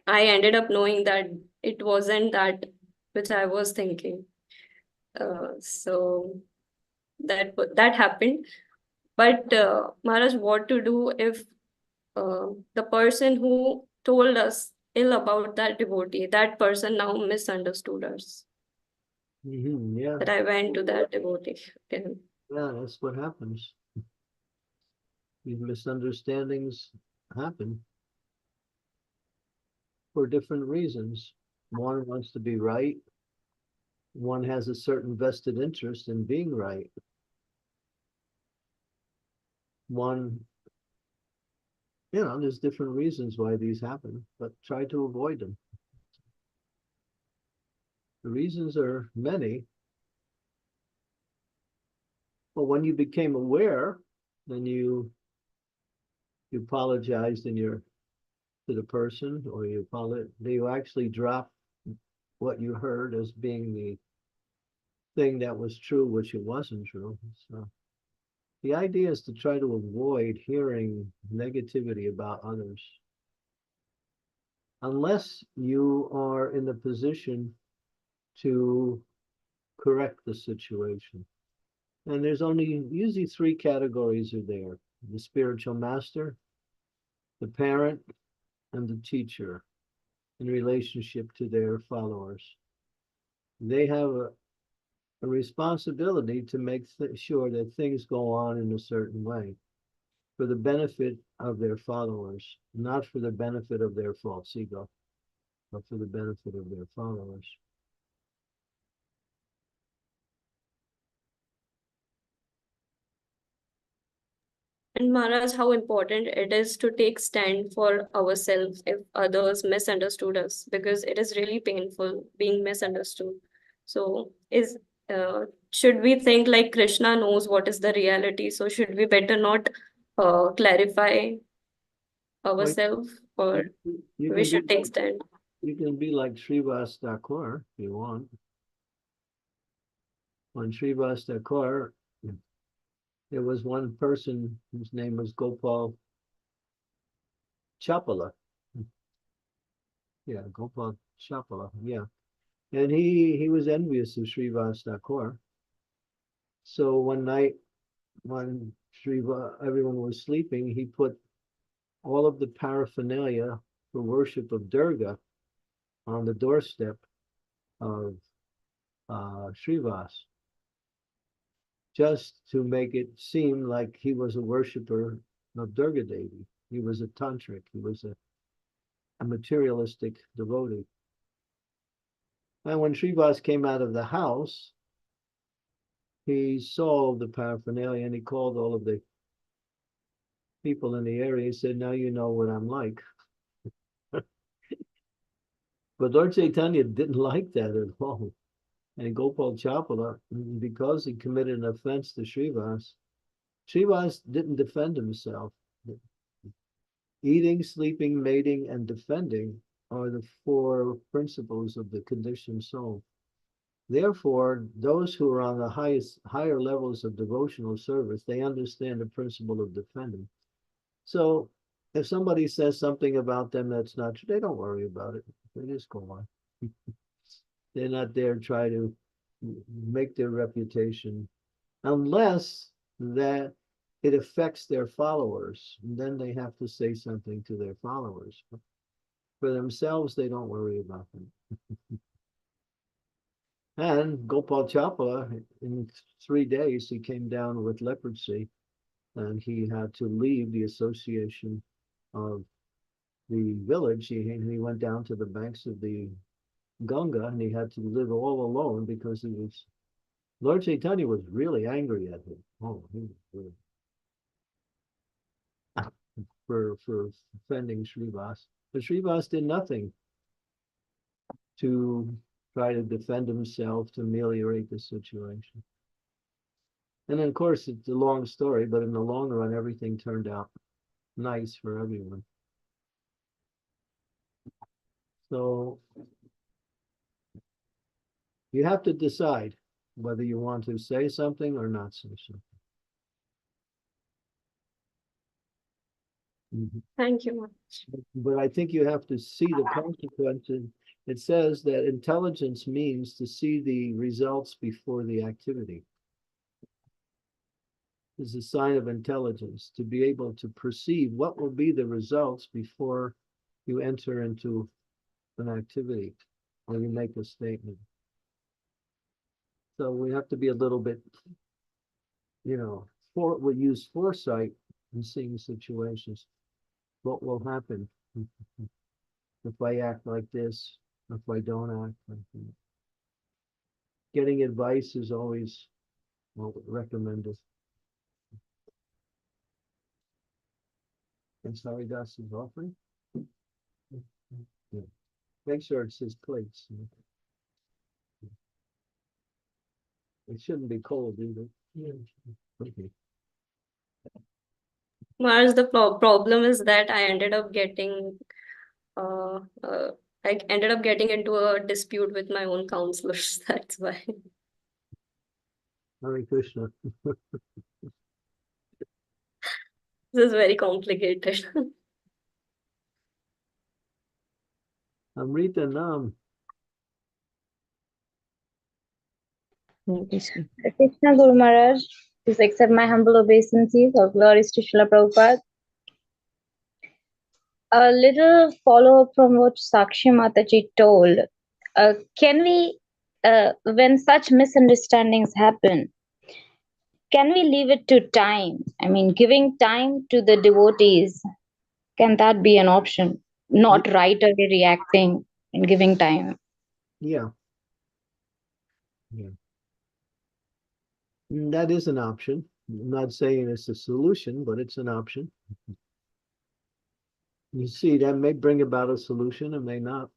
I ended up knowing that it wasn't that which I was thinking. So that happened. But Maharaj, what to do if the person who told us ill about that devotee, that person now misunderstood us? Yeah, That I went to that devotee again. yeah, that's what happens. These misunderstandings happen for different reasons. One wants to be right. One has a certain vested interest in being right. One, there's different reasons why these happen, but try to avoid them. The reasons are many, but when you became aware, then you apologized to the person, or you actually drop what you heard as being the thing that was true, which it wasn't true. So the idea is to try to avoid hearing negativity about others, unless you are in the position to correct the situation. And there's only usually three categories are there: the spiritual master, the parent, and the teacher in relationship to their followers. They have a responsibility to make sure that things go on in a certain way for the benefit of their followers, not for the benefit of their false ego, but for the benefit of their followers. And Maharaj, how important it is to take stand for ourselves if others misunderstood us, because it is really painful being misunderstood. So should we think like Krishna knows what is the reality? So should we better not clarify Well, ourselves, or you we can be should take stand? you can be like Srivas Thakur if you want. When Srivas Thakur, there was one person whose name was Gopal Chapala. Yeah, Gopal Chapala. Yeah. And he was envious of Srivas Thakur. So one night when everyone was sleeping, he put all of the paraphernalia for worship of Durga on the doorstep of Srivas, just to make it seem like he was a worshiper of Durga Devi. He was a tantric. He was a materialistic devotee. And when Srivas came out of the house, he saw the paraphernalia and he called all of the people in the area. He said, "Now you know what I'm like." But Lord Chaitanya didn't like that at all. And Gopal Chapala, because he committed an offense to Srivas, Srivas didn't defend himself. Eating, sleeping, mating, and defending are the four principles of the conditioned soul. Therefore, those who are on the higher levels of devotional service, they understand the principle of defending. So if somebody says something about them that's not true, they don't worry about it. They just go on. They're not there to try to make their reputation, unless that it affects their followers. And then they have to say something to their followers. For themselves, they don't worry about them. And Gopal Chapala, in 3 days, he came down with leprosy, and he had to leave the association of the village. He went down to the banks of the Ganga, and he had to live all alone because Lord Chaitanya was really angry at him. Oh, he was really for offending Srivas. But Srivas did nothing to try to defend himself, to ameliorate the situation. And then, of course, it's a long story, but in the long run, everything turned out nice for everyone. So you have to decide whether you want to say something or not say something. Thank you much. But I think you have to see the consequences. It says that intelligence means to see the results before the activity. Is a sign of intelligence, to be able to perceive what will be the results before you enter into an activity or you make a statement. So we have to be a little bit, we use foresight in seeing situations. What will happen if I act like this, if I don't act like that? Getting advice is always recommended. And sorry, that's his offering. Yeah. Make sure it says plates. It shouldn't be cold either. Yeah. Okay. Mars, the problem is that I ended up getting uh, uh, into a dispute with my own counselors. That's why. Hare Krishna. This is very complicated. Amrita Nam. Krishna Guru Maharaj, please accept my humble obeisances. All glories to Srila Prabhupada. A little follow-up from what Sakshi Mataji told. Can we, when such misunderstandings happen, can we leave it to time? I mean, giving time to the devotees, can that be an option? Not right away reacting and giving time. Yeah. Yeah. That is an option. I'm not saying it's a solution, but it's an option. You see, that may bring about a solution, it may not.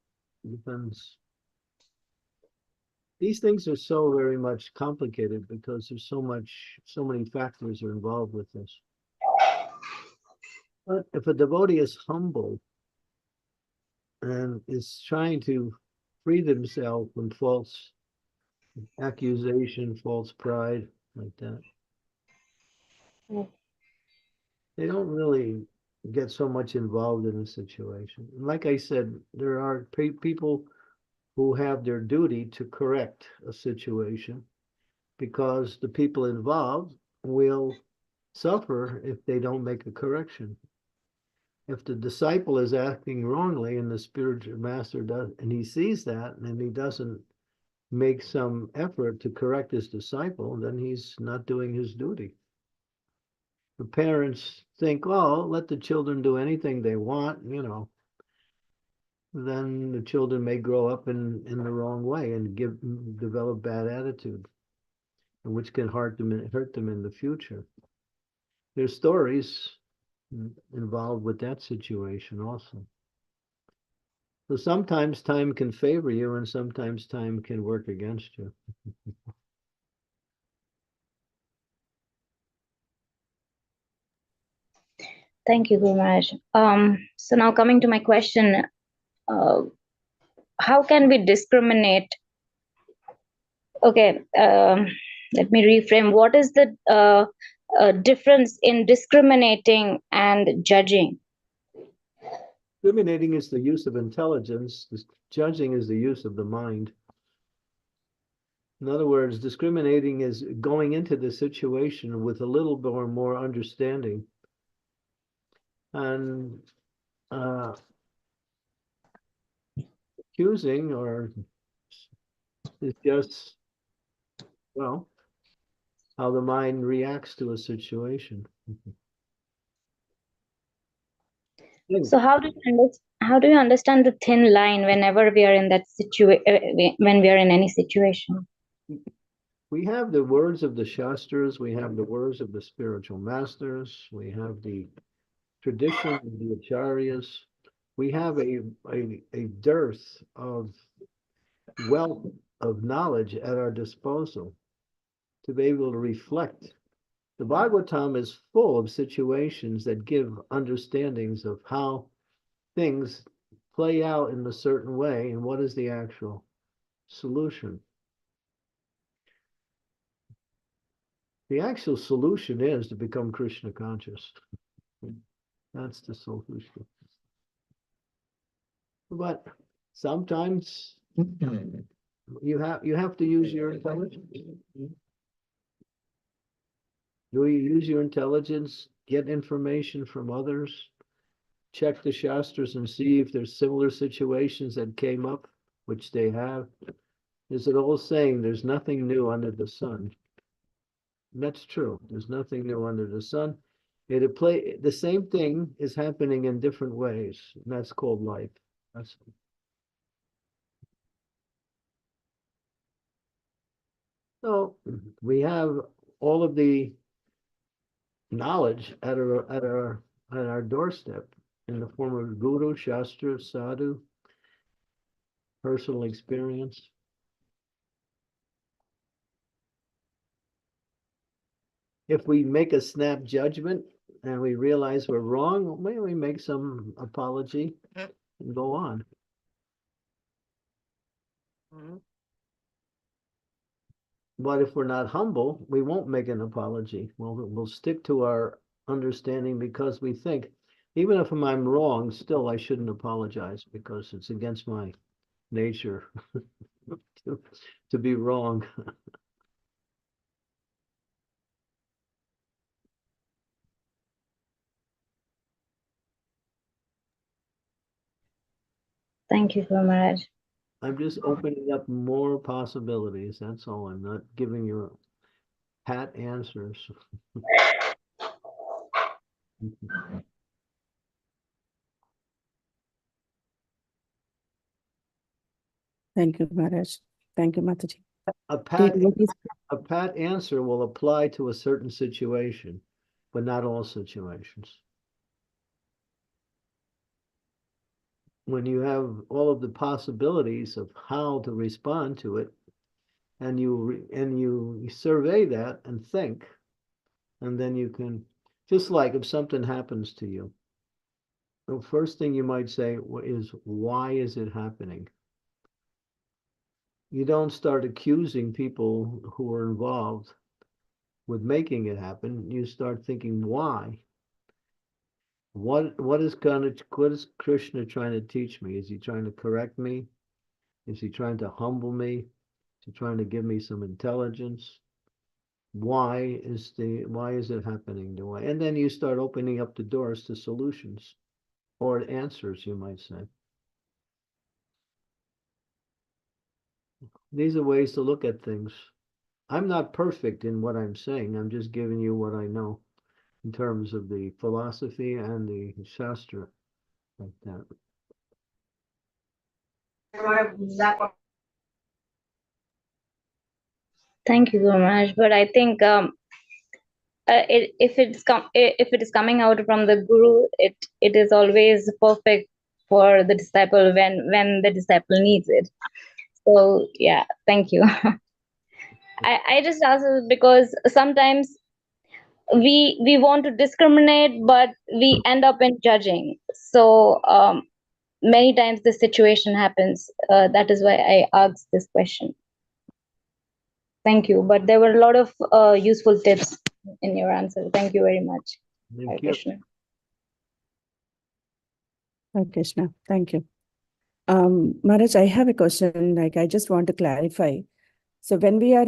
Depends. These things are so very much complicated because there's so many factors are involved with this. But if a devotee is humble and is trying to free themselves from false accusation, false pride, like that, they don't really get so much involved in a situation. Like I said, there are people who have their duty to correct a situation because the people involved will suffer if they don't make a correction. If the disciple is acting wrongly and the spiritual master does, and he sees that and he doesn't make some effort to correct his disciple, then he's not doing his duty. The parents think, oh, let the children do anything they want, then the children may grow up in the wrong way and develop bad attitude, which can hurt them in the future. There's stories involved with that situation also. So sometimes time can favor you and sometimes time can work against you. Thank you, Guru Maharaj. So now coming to my question, how can we discriminate? Okay, let me reframe. What is the difference in discriminating and judging? Discriminating is the use of intelligence. Judging is the use of the mind. In other words, discriminating is going into the situation with a little bit more understanding. And accusing or is just, well, how the mind reacts to a situation. So how do you understand the thin line whenever we are in that when we are in any situation? We have the words of the Shastras, we have the words of the spiritual masters, we have the tradition of the Acharyas. We have a dearth of wealth of knowledge at our disposal to be able to reflect The Bhagavatam is full of situations that give understandings of how things play out in a certain way and what is the actual solution. The actual solution is to become Krishna conscious. That's the solution. But sometimes you have to use your intelligence. Do you use your intelligence, get information from others, check the Shastras and see if there's similar situations that came up, which they have? Is it all saying there's nothing new under the sun? That's true. There's nothing new under the sun. The same thing is happening in different ways, and that's called life. So we have all of the knowledge at our doorstep in the form of Guru, Shastra, Sadhu, personal experience. If we make a snap judgment and we realize we're wrong, maybe we make some apology and go on. But if we're not humble, we won't make an apology. We'll stick to our understanding because we think, even if I'm wrong, still I shouldn't apologize because it's against my nature to be wrong. Thank you, Guru Maharaj. I'm just opening up more possibilities. That's all. I'm not giving you pat answers. Thank you, Maharaj. Thank you, Mataji. A pat, Devotees- a pat answer will apply to a certain situation, but not all situations. When you have all of the possibilities of how to respond to it, and you survey that and think, and then you can, just like if something happens to you, the first thing you might say is, why is it happening? You don't start accusing people who are involved with making it happen. You start thinking, why? What is Krishna trying to teach me? Is he trying to correct me? Is he trying to humble me? Is he trying to give me some intelligence? Why is it happening? And then you start opening up the doors to solutions or answers, you might say. These are ways to look at things. I'm not perfect in what I'm saying. I'm just giving you what I know in terms of the philosophy and the Shastra, like that. Thank you, Guru Maharaj. But I think if it is coming out from the Guru, it is always perfect for the disciple when the disciple needs it. So yeah, thank you. I just ask this because sometimes we want to discriminate, but we end up in judging. So many times this situation happens. That is why I asked this question. Thank you. But there were a lot of useful tips in your answer. Thank you very much. Hare Thank you. Krishna. Hare Krishna. Thank you. Maharaj, I have a question. Like, I just want to clarify. So when we are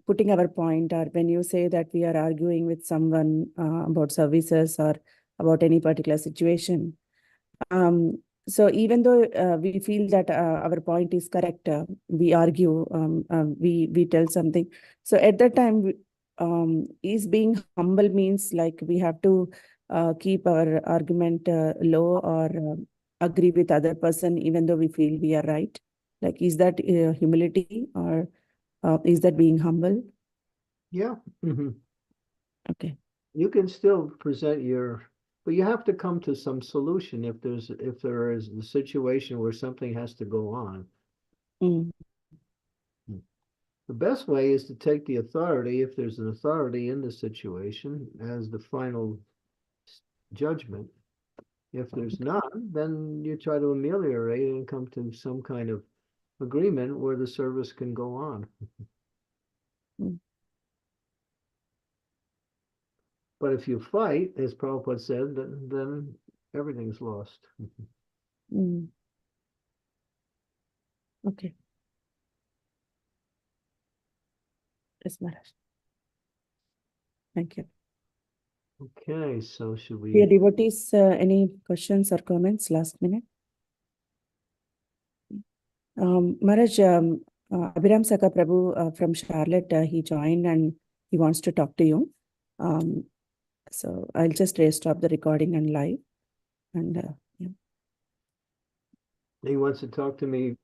putting our point, or when you say that we are arguing with someone about services or about any particular situation, so even though we feel that our point is correct, we argue, we tell something. So at that time, is being humble means like we have to keep our argument low or agree with other person even though we feel we are right? Like, is that humility or is that being humble? Yeah. Mhm. Okay. You can still present but you have to come to some solution if there is a situation where something has to go on. Mm. The best way is to take the authority, if there's an authority in the situation, as the final judgment. If there's none, then you try to ameliorate and come to some kind of agreement where the service can go on. Mm. But if you fight, as Prabhupada said, then everything's lost. Mm. Okay. Yes, Maharaj. Thank you. Okay, so should Dear we? devotees, any questions or comments last minute? Maharaj, Abhiram Saka Prabhu from Charlotte, he joined and he wants to talk to you. So I'll just stop the recording and live. And yeah. He wants to talk to me